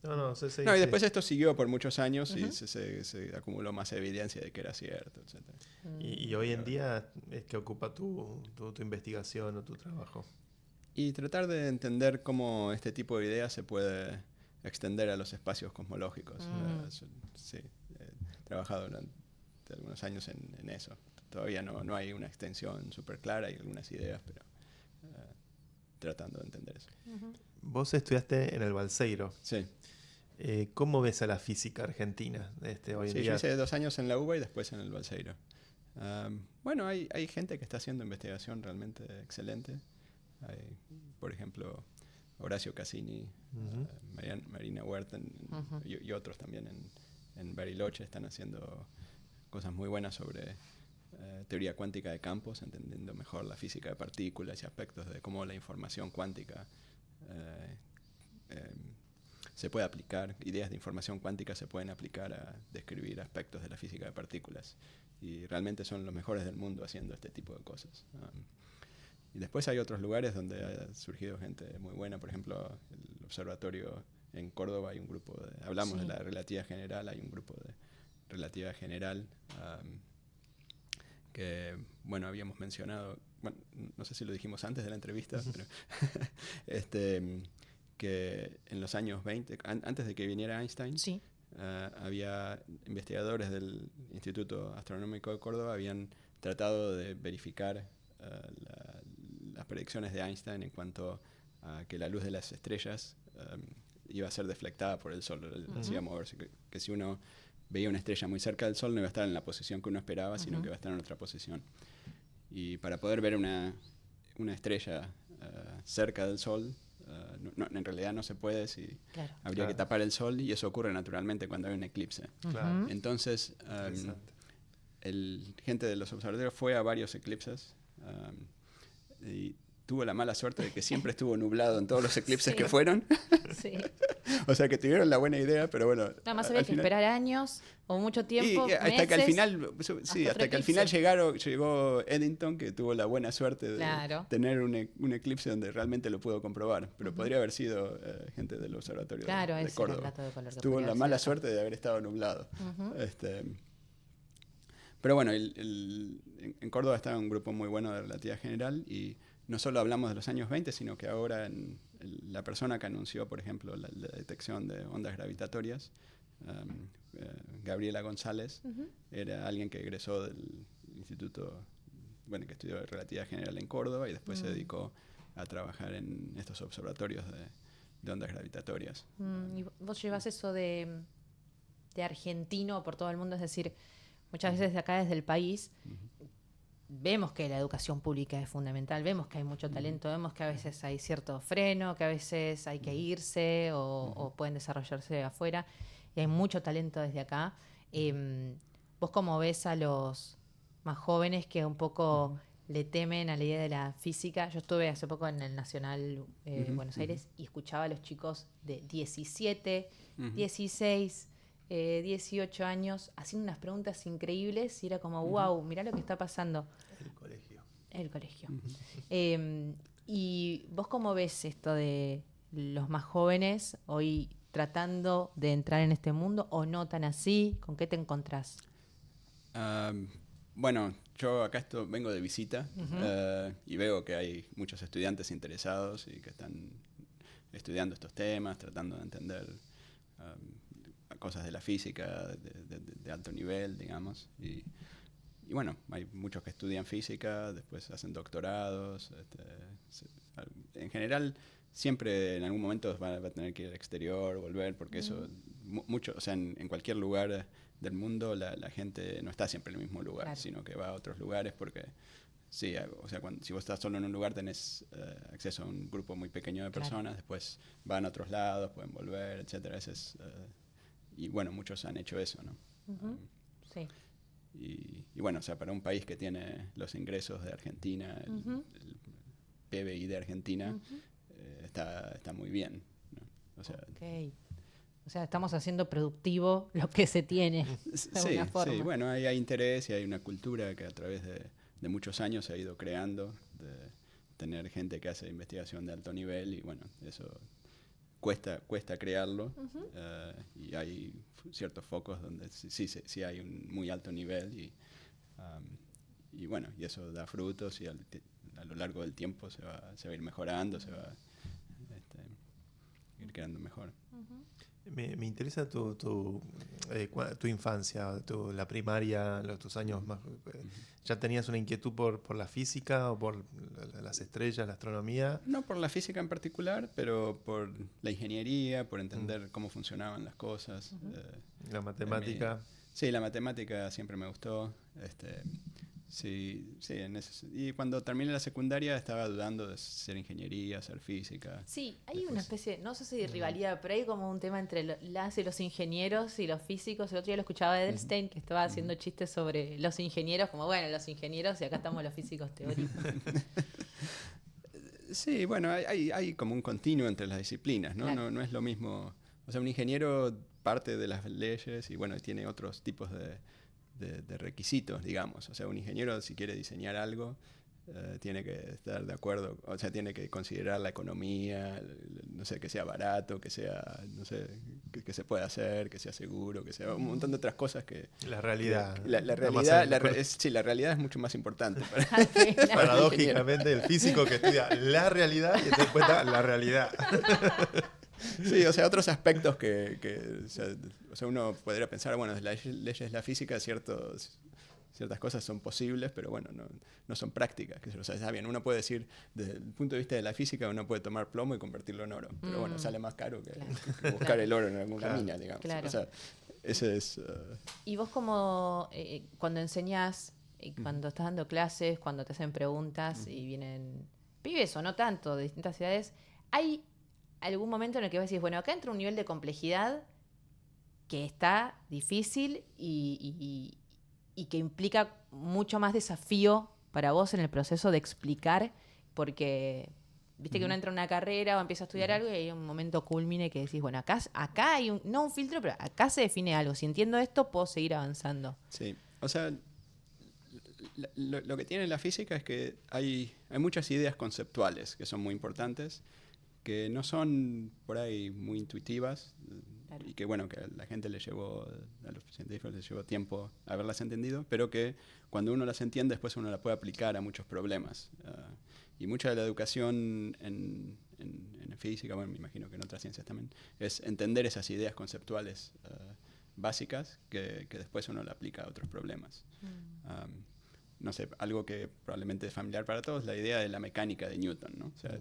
No, Y después esto siguió por muchos años y se acumuló más evidencia de que era cierto, etc. Y hoy en día, ¿qué ocupa tu investigación o tu trabajo? Y tratar de entender cómo este tipo de ideas se puede extender a los espacios cosmológicos. Sí, he trabajado durante algunos años en eso. Todavía no hay una extensión súper clara, hay algunas ideas, pero tratando de entender eso. Vos estudiaste en el Balseiro. Sí. ¿Cómo ves a la física argentina hoy en Sí, día? yo hice 2 años en la UBA y después en el Balseiro. Bueno, hay gente que está haciendo investigación realmente excelente. Hay, por ejemplo, Horacio Cassini, Marina Huerta y otros también en Bariloche están haciendo cosas muy buenas sobre teoría cuántica de campos, entendiendo mejor la física de partículas y aspectos de cómo la información cuántica se puede aplicar, ideas de información cuántica se pueden aplicar a describir aspectos de la física de partículas. Y realmente son los mejores del mundo haciendo este tipo de cosas. Y después hay otros lugares donde ha surgido gente muy buena, por ejemplo, el observatorio en Córdoba, hay un grupo hablamos de la relatividad general, hay un grupo de relatividad general que, bueno, habíamos mencionado, bueno, no sé si lo dijimos antes de la entrevista, pero que en los años 20, antes de que viniera Einstein, Sí. había investigadores del Instituto Astronómico de Córdoba, habían tratado de verificar las predicciones de Einstein en cuanto a que la luz de las estrellas iba a ser deflectada por el Sol. Él hacía moverse, que si uno veía una estrella muy cerca del Sol no iba a estar en la posición que uno esperaba, sino que iba a estar en otra posición. Y para poder ver una estrella cerca del Sol, en realidad no se puede, Claro. habría que tapar el Sol, y eso ocurre naturalmente cuando hay un eclipse. Claro. Entonces, Interesante. gente de los observatorios fue a varios eclipses y tuvo la mala suerte de que siempre estuvo nublado en todos los eclipses Sí. que fueron. Sí. O sea que tuvieron la buena idea, pero bueno. Nada más al había que final- esperar años o mucho tiempo, y hasta que al meses. final, sí, hasta que al final eclipse. llegó Eddington, que tuvo la buena suerte de Claro. tener un eclipse donde realmente lo pudo comprobar. Pero podría haber sido gente del observatorio Claro, de ese era el Córdoba. dato de color que Tuvo podría la haber mala sido. suerte de haber estado nublado. Ujú. Pero bueno, en Córdoba está un grupo muy bueno de relatividad general, y no solo hablamos de los años 20, sino que ahora la persona que anunció, por ejemplo, la detección de ondas gravitatorias, Gabriela González, era alguien que egresó del instituto, bueno, que estudió relatividad general en Córdoba y después se dedicó a trabajar en estos observatorios de ondas gravitatorias. Y vos llevas eso de argentino por todo el mundo, es decir, muchas veces de acá desde el país vemos que la educación pública es fundamental, vemos que hay mucho talento, vemos que a veces hay cierto freno, que a veces hay que irse o pueden desarrollarse afuera, y hay mucho talento desde acá. ¿Vos cómo ves a los más jóvenes que un poco le temen a la idea de la física? Yo estuve hace poco en el Nacional Buenos Aires y escuchaba a los chicos de 17, 16, 18 años haciendo unas preguntas increíbles y era como, wow, mirá lo que está pasando. El colegio. El colegio. ¿Y vos cómo ves esto de los más jóvenes hoy tratando de entrar en este mundo o no tan así? ¿Con qué te encontrás? Bueno, yo acá vengo de visita y veo que hay muchos estudiantes interesados y que están estudiando estos temas, tratando de entender cosas de la física de alto nivel, digamos. Y bueno, hay muchos que estudian física, después hacen doctorados. En general, siempre en algún momento va a tener que ir al exterior, volver, porque eso, mucho, o sea, en cualquier lugar del mundo la gente no está siempre en el mismo lugar, sino que va a otros lugares porque, sí, o sea, si vos estás solo en un lugar tenés acceso a un grupo muy pequeño de personas, después van a otros lados, pueden volver, etcétera. Y bueno, muchos han hecho eso, ¿no? Sí. Y bueno, o sea, para un país que tiene los ingresos de Argentina, el PBI de Argentina, está muy bien, ¿no? O sea, O sea, estamos haciendo productivo lo que se tiene, de alguna forma. Sí, bueno, hay interés y hay una cultura que a través de muchos años se ha ido creando, de tener gente que hace investigación de alto nivel y bueno, eso cuesta crearlo y hay ciertos focos donde sí hay un muy alto nivel y bueno, y eso da frutos y a lo largo del tiempo se va a ir mejorando, se va a ir creando mejor. Me interesa tu infancia, la primaria, tus años más. ¿Ya tenías una inquietud por la física o por las estrellas, la astronomía? No por la física en particular, pero por la ingeniería, por entender cómo funcionaban las cosas. La matemática. Sí, la matemática siempre me gustó. Sí, y cuando terminé la secundaria estaba dudando de hacer ingeniería, hacer física. Sí, hay una especie, no sé si de rivalidad, pero hay como un tema entre los ingenieros y los físicos. El otro día lo escuchaba a Edelstein, que estaba haciendo chistes sobre los ingenieros, como bueno, los ingenieros y acá estamos los físicos teóricos. Sí, bueno, hay como un continuo entre las disciplinas, ¿no? Claro. No es lo mismo. O sea, un ingeniero parte de las leyes y bueno, tiene otros tipos de requisitos, digamos. O sea, un ingeniero si quiere diseñar algo tiene que estar de acuerdo, o sea, tiene que considerar la economía, no sé, que sea barato, que sea, no sé, que se pueda hacer, que sea seguro, que sea un montón de otras cosas que... La realidad. La realidad es mucho más importante. Paradójicamente, el físico que estudia la realidad y se cuenta la realidad. Sí, o sea, otros aspectos o sea, uno podría pensar, bueno, las leyes de la física, ciertas cosas son posibles, pero bueno, no son prácticas. O sea, está bien, uno puede decir, desde el punto de vista de la física, uno puede tomar plomo y convertirlo en oro, pero bueno, sale más caro que buscar el oro en alguna mina, digamos. Claro. O sea, ese es... Y vos como cuando enseñás, cuando estás dando clases, cuando te hacen preguntas y vienen pibes o no tanto, de distintas edades, ¿hay algún momento en el que vos decís, bueno, acá entra un nivel de complejidad que está difícil y que implica mucho más desafío para vos en el proceso de explicar? Porque viste que uno entra a una carrera o empieza a estudiar algo y hay un momento culmine que decís, bueno, acá hay no un filtro, pero acá se define algo. Si entiendo esto, puedo seguir avanzando. Sí, o sea, lo que tiene la física es que hay muchas ideas conceptuales que son muy importantes, que no son por ahí muy intuitivas, claro, y que bueno, que a la gente a los científicos les llevó tiempo haberlas entendido, pero que cuando uno las entiende después uno la puede aplicar a muchos problemas. Y mucha de la educación en física, bueno, me imagino que en otras ciencias también, es entender esas ideas conceptuales básicas que después uno la aplica a otros problemas. No sé, algo que probablemente es familiar para todos, la idea de la mecánica de Newton, ¿no? O sea,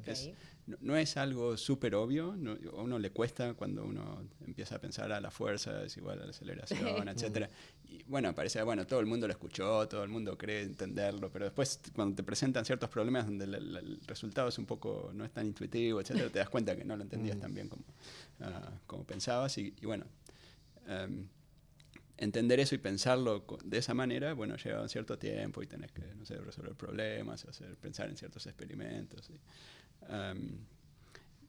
no es algo súper obvio, a uno le cuesta cuando uno empieza a pensar la fuerza es igual a la aceleración, etc. Y bueno, parece, bueno, todo el mundo lo escuchó, todo el mundo cree entenderlo, pero después cuando te presentan ciertos problemas donde el resultado es un poco, no es tan intuitivo, etc., te das cuenta que no lo entendías tan bien como pensabas y bueno... entender eso y pensarlo de esa manera, bueno, lleva un cierto tiempo y tenés que, no sé, resolver problemas, pensar en ciertos experimentos.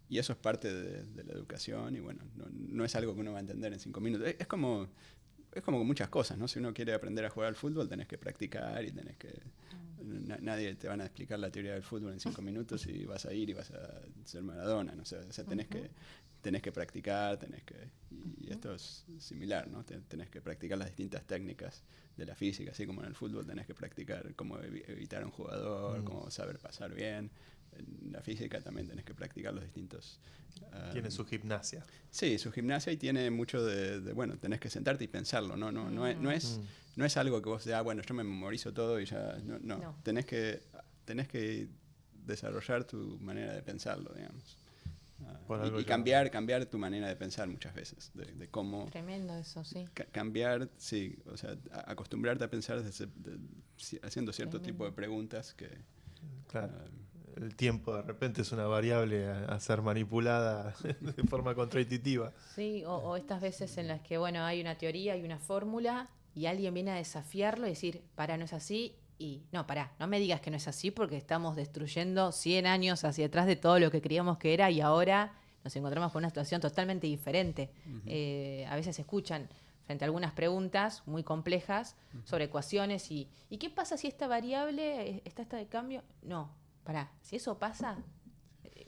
Y eso es parte de la educación y bueno, no es algo que uno va a entender en 5 minutos. Es como con muchas cosas, ¿no? Si uno quiere aprender a jugar al fútbol, tenés que practicar y tenés que... Nadie te van a explicar la teoría del fútbol en 5 minutos y vas a ir y vas a ser Maradona, ¿no? O sea, tenés tenés que practicar, y esto es similar, ¿no? Tenés que practicar las distintas técnicas de la física, así como en el fútbol tenés que practicar cómo evitar a un jugador, cómo saber pasar bien. En la física también tenés que practicar los distintos... Tiene su gimnasia. Sí, su gimnasia, y tiene mucho bueno, tenés que sentarte y pensarlo, no es algo que vos bueno, yo me memorizo todo y ya, no. Tenés que desarrollar tu manera de pensarlo, digamos. Y cambiar tu manera de pensar muchas veces, de cómo... Tremendo eso, sí. Cambiar, sí, o sea, acostumbrarte a pensar haciendo cierto tipo de preguntas que... Claro. El tiempo de repente es una variable a ser manipulada de forma contraintuitiva. Sí, o estas veces en las que, bueno, hay una teoría, hay una fórmula, y alguien viene a desafiarlo y decir, pará, no es así, y no, pará, no me digas que no es así porque estamos destruyendo 100 años hacia atrás de todo lo que creíamos que era y ahora nos encontramos con una situación totalmente diferente. A veces se escuchan frente a algunas preguntas muy complejas sobre ecuaciones y ¿qué pasa si esta variable está esta de cambio? No, pará, si eso pasa,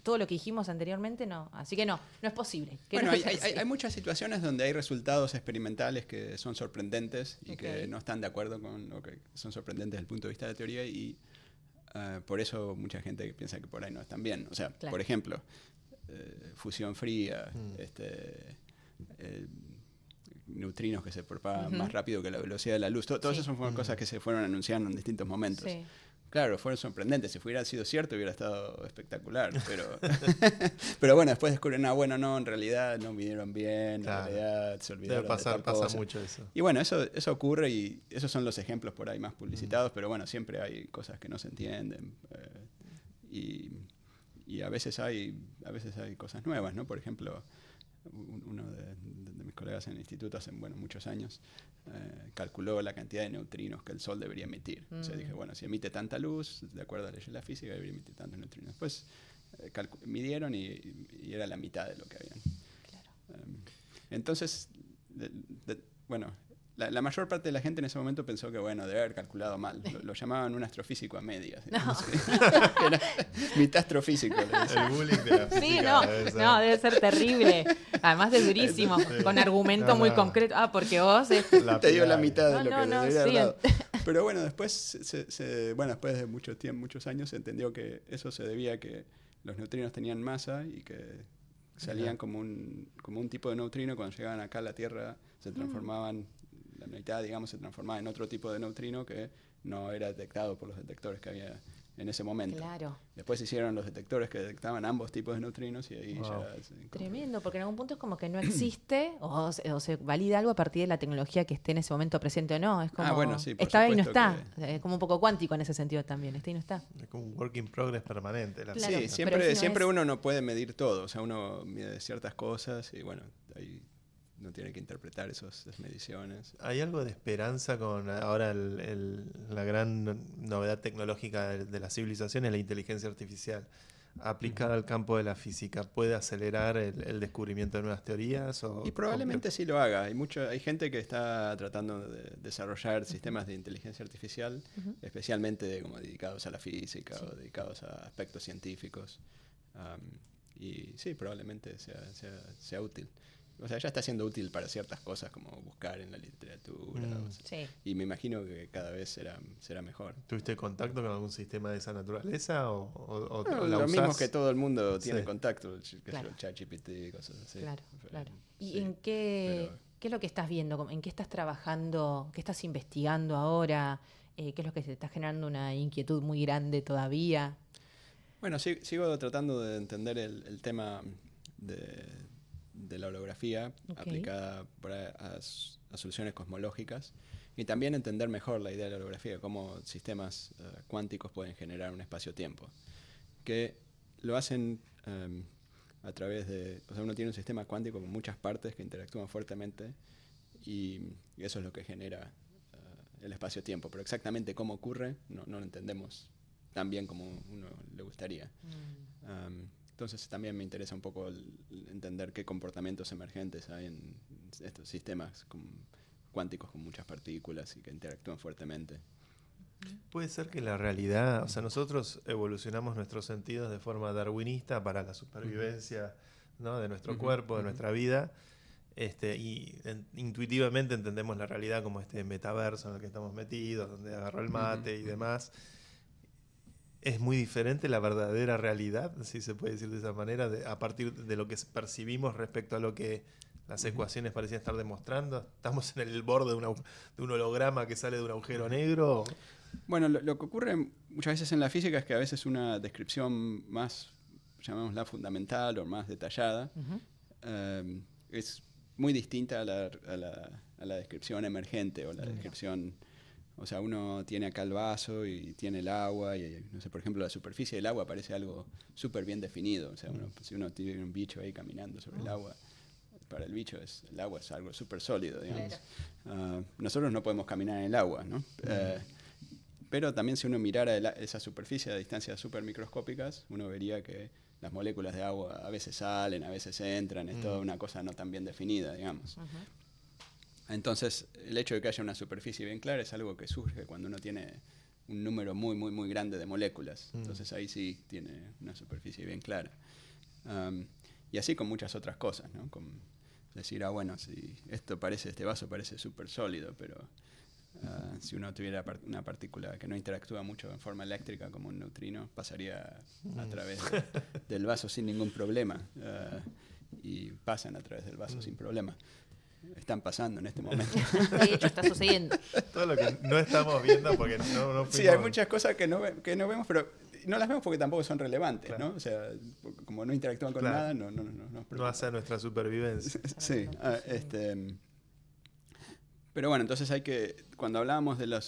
todo lo que dijimos anteriormente no, así que no es posible. Bueno, no hay muchas situaciones donde hay resultados experimentales que son sorprendentes y que no están de acuerdo con lo que son sorprendentes desde el punto de vista de la teoría, y por eso mucha gente piensa que por ahí no están bien. O sea, por ejemplo, fusión fría, neutrinos que se propagan más rápido que la velocidad de la luz. Todas esas son cosas que se fueron anunciando en distintos momentos. Sí. Claro, fueron sorprendentes. Si hubiera sido cierto, hubiera estado espectacular. Pero bueno, después descubren, bueno, no, en realidad no vinieron bien, Claro. en realidad se olvidaron Pasa de tal cosa. mucho eso. Y bueno, eso ocurre, y esos son los ejemplos por ahí más publicitados, pero bueno, siempre hay cosas que no se entienden. Y a veces hay cosas nuevas, ¿no? Por ejemplo, uno de mis colegas en el instituto hace muchos años calculó la cantidad de neutrinos que el Sol debería emitir. O sea, dije, bueno, si emite tanta luz, de acuerdo a la ley de la física, debería emitir tantos neutrinos. Después midieron y era la mitad de lo que habían. Claro. Entonces, bueno, la mayor parte de la gente en ese momento pensó que, bueno, debe haber calculado mal. Lo llamaban un astrofísico a medias. No. Era mitad astrofísico. Le decían. El bullying de la física. Sí, debe ser terrible. Además es durísimo, con argumento muy concreto. Porque vos... Te dio la mitad de lo que no, debería haber sí. dado. Pero bueno, después después de muchos años se entendió que eso se debía a que los neutrinos tenían masa y que salían como un tipo de neutrino. Cuando llegaban acá a la Tierra se transformaban, la mitad, digamos, se transformaba en otro tipo de neutrino que no era detectado por los detectores que había en ese momento. Claro. Después hicieron los detectores que detectaban ambos tipos de neutrinos y ahí ya... Tremendo, porque en algún punto es como que no existe o se valida algo a partir de la tecnología que esté en ese momento presente o no. Es como, bueno, sí, por está y no supuesto está. Es como un poco cuántico en ese sentido también. Está y no está. Es como un work in progress permanente. La Claro, física. Sí, pero si no siempre es- uno no puede medir todo. O sea, uno mide ciertas cosas y bueno, ahí no tiene que interpretar esas mediciones. ¿Hay algo de esperanza con ahora la gran novedad tecnológica de la civilización es la inteligencia artificial? Aplicada al campo de la física, ¿puede acelerar el descubrimiento de nuevas teorías? Y probablemente sí lo haga. Hay gente que está tratando de desarrollar sistemas de inteligencia artificial, especialmente como dedicados a la física o dedicados a aspectos científicos. Y sí, probablemente sea útil. O sea, ya está siendo útil para ciertas cosas como buscar en la literatura. O sea, Sí. y me imagino que cada vez será mejor. ¿Tuviste contacto con algún sistema de esa naturaleza o No, la lo mismo usás? que todo el mundo tiene Sí. contacto, Claro. ChatGPT, cosas así. Claro. ¿Y Sí, en qué es lo que estás viendo? ¿En qué estás trabajando? ¿Qué estás investigando ahora? ¿Qué es lo que te está generando una inquietud muy grande todavía? Bueno, sigo tratando de entender el tema de la holografía aplicada a soluciones cosmológicas, y también entender mejor la idea de la holografía, cómo sistemas cuánticos pueden generar un espacio-tiempo, que lo hacen a través de... O sea, uno tiene un sistema cuántico con muchas partes que interactúan fuertemente y eso es lo que genera el espacio-tiempo, pero exactamente cómo ocurre no lo entendemos tan bien como uno le gustaría. Entonces también me interesa un poco entender qué comportamientos emergentes hay en estos sistemas cuánticos con muchas partículas y que interactúan fuertemente. Puede ser que la realidad, o sea, nosotros evolucionamos nuestros sentidos de forma darwinista para la supervivencia ¿no? De nuestro cuerpo, de nuestra vida. Intuitivamente entendemos la realidad como este metaverso en el que estamos metidos, donde agarró el mate y demás. Es muy diferente la verdadera realidad, si se puede decir de esa manera, a partir de lo que percibimos respecto a lo que las ecuaciones parecían estar demostrando. ¿Estamos en el borde de un holograma que sale de un agujero negro? Bueno, lo que ocurre muchas veces en la física es que a veces una descripción más, llamémosla fundamental o más detallada, es muy distinta a la descripción emergente o la descripción... O sea, uno tiene acá el vaso y tiene el agua y, no sé, por ejemplo, la superficie del agua parece algo súper bien definido. O sea, si uno tiene un bicho ahí caminando sobre el agua, para el bicho el agua es algo súper sólido, digamos. Nosotros no podemos caminar en el agua, ¿no? Pero también si uno mirara esa superficie a distancias súper microscópicas, uno vería que las moléculas de agua a veces salen, a veces entran, es toda una cosa no tan bien definida, digamos. Entonces, el hecho de que haya una superficie bien clara es algo que surge cuando uno tiene un número muy, muy, muy grande de moléculas. Entonces ahí sí tiene una superficie bien clara. Y así con muchas otras cosas, ¿no? Con decir, bueno, si este vaso parece súper sólido, pero si uno tuviera una partícula que no interactúa mucho en forma eléctrica como un neutrino, pasaría a través del vaso sin ningún problema. Y pasan a través del vaso sin problema. Están pasando en este momento. De hecho, está sucediendo. Todo lo que no estamos viendo porque no fuimos... Sí, hay muchas cosas que no vemos, pero no las vemos porque tampoco son relevantes, claro. ¿no? O sea, como no interactúan con nada, no hace a nuestra supervivencia. Sí. Pero bueno, entonces cuando hablábamos de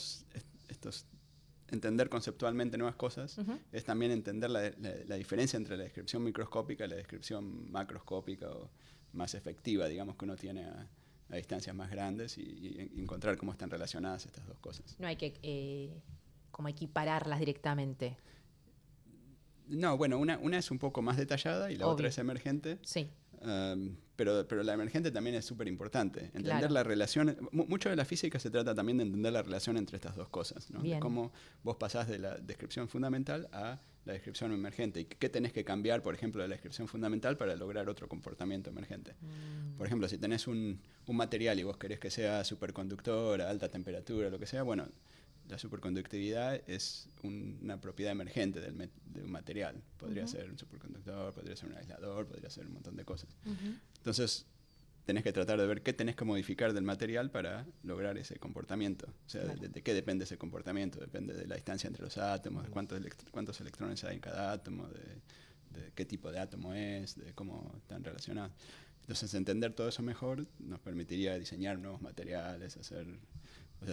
entender conceptualmente nuevas cosas, es también entender la diferencia entre la descripción microscópica y la descripción macroscópica o más efectiva, digamos, que uno tiene a distancias más grandes y encontrar cómo están relacionadas estas dos cosas. No hay que como equipararlas directamente. No, bueno, una es un poco más detallada y la otra es emergente. Sí. Pero la emergente también es súper importante. Entender la relación. Mucho de la física se trata también de entender la relación entre estas dos cosas, ¿no? De cómo vos pasás de la descripción fundamental a la descripción emergente. Y qué tenés que cambiar, por ejemplo, de la descripción fundamental para lograr otro comportamiento emergente. Por ejemplo, si tenés un material y vos querés que sea superconductor a alta temperatura, lo que sea, bueno, la superconductividad es una propiedad emergente de un material. Podría ser un superconductor, podría ser un aislador, podría ser un montón de cosas. Entonces, tenés que tratar de ver qué tenés que modificar del material para lograr ese comportamiento. O sea, de qué depende ese comportamiento. Depende de la distancia entre los átomos, de cuántos electrones hay en cada átomo, de qué tipo de átomo es, de cómo están relacionados. Entonces, entender todo eso mejor nos permitiría diseñar nuevos materiales, o sea,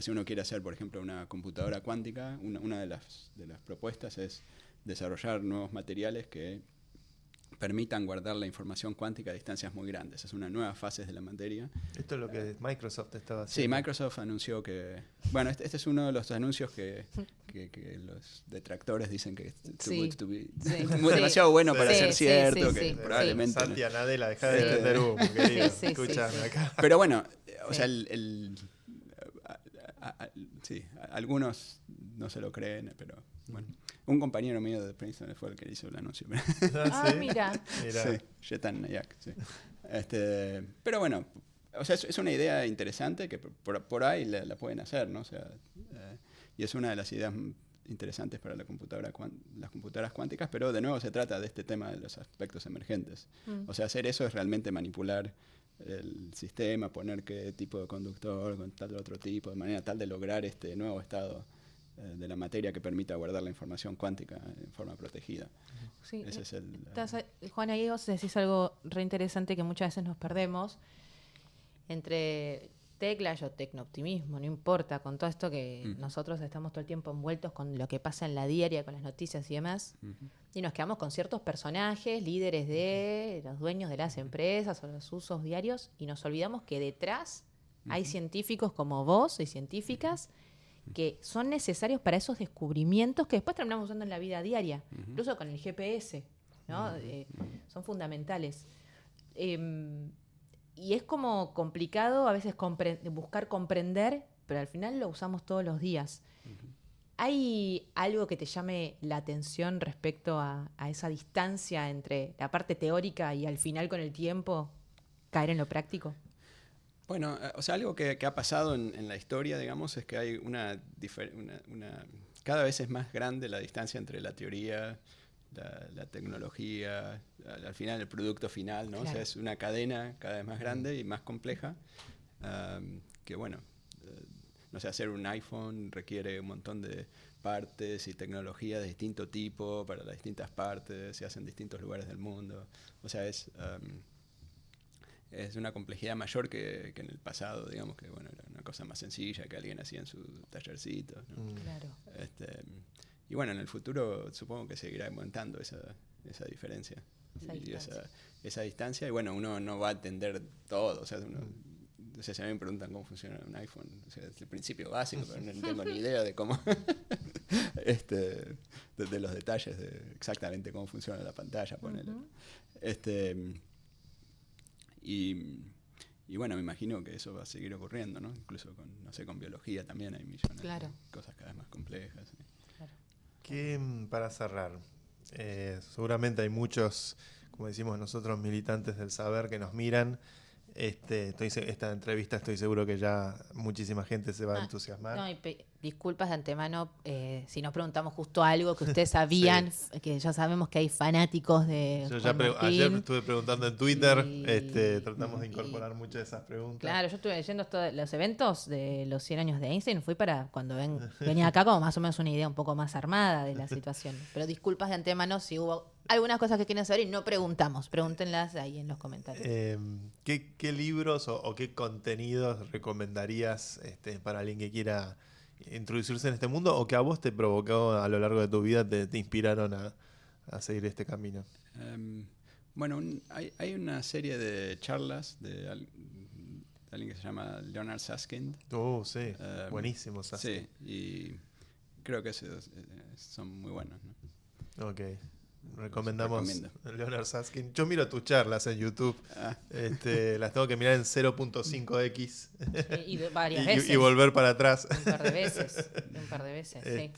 si uno quiere hacer, por ejemplo, una computadora cuántica, una de las propuestas es desarrollar nuevos materiales que permitan guardar la información cuántica a distancias muy grandes. Es una nueva fase de la materia. Esto es lo que Microsoft estaba haciendo. Sí, Microsoft anunció que... Bueno, este es uno de los anuncios que los detractores dicen que es too good to be... demasiado bueno para ser cierto, que probablemente... Santi Anadela, deja de vender humo, querido. Escúchame acá. Pero bueno, o sea, sí, algunos no se lo creen, pero bueno. Un compañero mío de Princeton fue el que hizo el anuncio. ¿Sí? Mira. Sí, Chetan Nayak, sí. Pero bueno, o sea, es una idea interesante que por ahí la pueden hacer, ¿no? O sea, y es una de las ideas interesantes para las computadoras cuánticas, pero de nuevo se trata de este tema de los aspectos emergentes. O sea, hacer eso es realmente manipular el sistema, poner qué tipo de conductor con tal otro tipo, de manera tal de lograr este nuevo estado de la materia que permita guardar la información cuántica en forma protegida. Sí. Ese es Juan, ahí vos decís algo re interesante que muchas veces nos perdemos entre teclas o tecnooptimismo, no importa, con todo esto que nosotros estamos todo el tiempo envueltos con lo que pasa en la diaria, con las noticias y demás, y nos quedamos con ciertos personajes, líderes de los dueños de las empresas o los usos diarios, y nos olvidamos que detrás hay científicos como vos y científicas que son necesarios para esos descubrimientos que después terminamos usando en la vida diaria, incluso con el GPS, ¿no? Son fundamentales. Y es como complicado a veces buscar comprender, pero al final lo usamos todos los días. ¿Hay algo que te llame la atención respecto a esa distancia entre la parte teórica y al final con el tiempo caer en lo práctico? Bueno, o sea, algo que ha pasado en la historia, digamos, es que hay cada vez es más grande la distancia entre la teoría, la tecnología, al final el producto final, ¿no? Claro. O sea, es una cadena cada vez más grande y más compleja, que bueno, no sé, hacer un iPhone requiere un montón de partes y tecnología de distinto tipo para las distintas partes, se hacen en distintos lugares del mundo. O sea, es una complejidad mayor que en el pasado, digamos, que bueno, era una cosa más sencilla que alguien hacía en su tallercito, ¿no? Claro. Y bueno, en el futuro supongo que seguirá aumentando esa diferencia. Esa distancia. Y bueno, uno no va a entender todo. O sea, no sé, si a mí me preguntan cómo funciona un iPhone, o sea, es el principio básico, pero no tengo ni idea de cómo, de los detalles de exactamente cómo funciona la pantalla, ponele. Y bueno, me imagino que eso va a seguir ocurriendo, ¿no? Incluso con biología también hay millones de cosas cada vez más complejas. ¿Sí? Claro. Para cerrar, seguramente hay muchos, como decimos nosotros, militantes del saber que nos miran. Esta entrevista estoy seguro que ya muchísima gente se va a entusiasmar. No, disculpas de antemano si nos preguntamos justo algo que ustedes sabían, que ya sabemos que hay fanáticos de Yo Juan Martín. ayer estuve preguntando en Twitter, tratamos de incorporar muchas de esas preguntas. Claro, yo estuve leyendo todos los eventos de los 100 años de Einstein, fui para cuando venía acá como más o menos una idea un poco más armada de la situación. Pero disculpas de antemano si hubo algunas cosas que quieren saber y no preguntamos, pregúntenlas ahí en los comentarios. ¿Qué libros o qué contenidos recomendarías para alguien que quiera introducirse en este mundo o que a vos te provocó a lo largo de tu vida, te inspiraron a seguir este camino? Bueno, hay una serie de charlas de alguien que se llama Leonard Susskind. Sí, buenísimo Susskind. Sí, y creo que son muy buenos, ¿no? Ok. Recomendamos Leonard Susskind. Yo miro tus charlas en YouTube. Las tengo que mirar en 0.5x. Y varias veces. Y volver para atrás. Un par de veces, sí.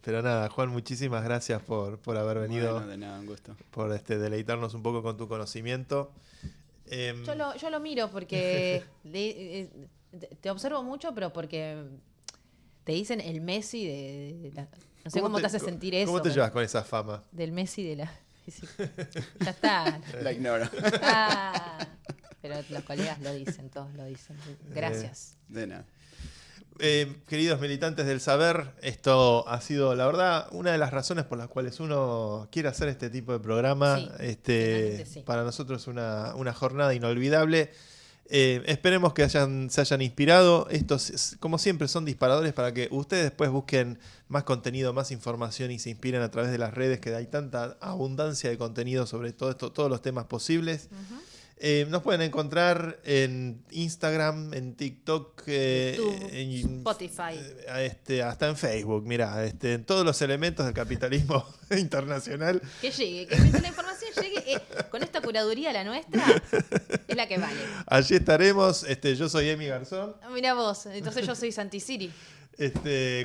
Pero nada, Juan, muchísimas gracias por haber venido. Bueno, de nada, un gusto. Por deleitarnos un poco con tu conocimiento. Yo lo miro porque te observo mucho, pero porque te dicen el Messi de la... No sé cómo te hace sentir eso. ¿Cómo te llevas con esa fama? Del Messi de la... Ya está. La ignoro. Pero los colegas lo dicen, todos lo dicen. Gracias. De nada. Queridos militantes del saber, esto ha sido, la verdad, una de las razones por las cuales uno quiere hacer este tipo de programa. Sí. Para nosotros es una jornada inolvidable. Esperemos que se hayan inspirado. Estos, como siempre, son disparadores para que ustedes después busquen más contenido, más información y se inspiren a través de las redes, que hay tanta abundancia de contenido sobre todo esto, todos los temas posibles. Nos pueden encontrar en Instagram, en TikTok, YouTube, en Spotify. Hasta en Facebook, mirá, en todos los elementos del capitalismo internacional. Que llegue, que mientras la información llegue, con esta curaduría, la nuestra, es la que vale. Allí estaremos, yo soy Emi Garzón. Mirá vos, entonces yo soy Santi Siri.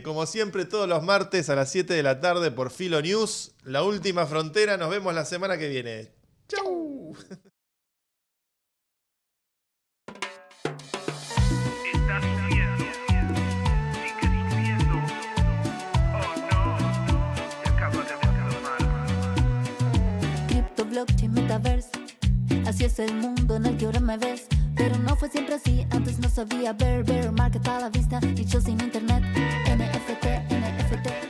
Como siempre, todos los martes a las 7 de la tarde por Filo News, La Última Frontera. Nos vemos la semana que viene. ¡Chau! Estás durmiendo. Sigue durmiendo. Oh no. Te acabas de enfermar. Crypto, blockchain, metaverse. Así es el mundo en el que ahora me ves. Pero no fue siempre así, antes no sabía ver market a la vista y yo sin internet. NFT.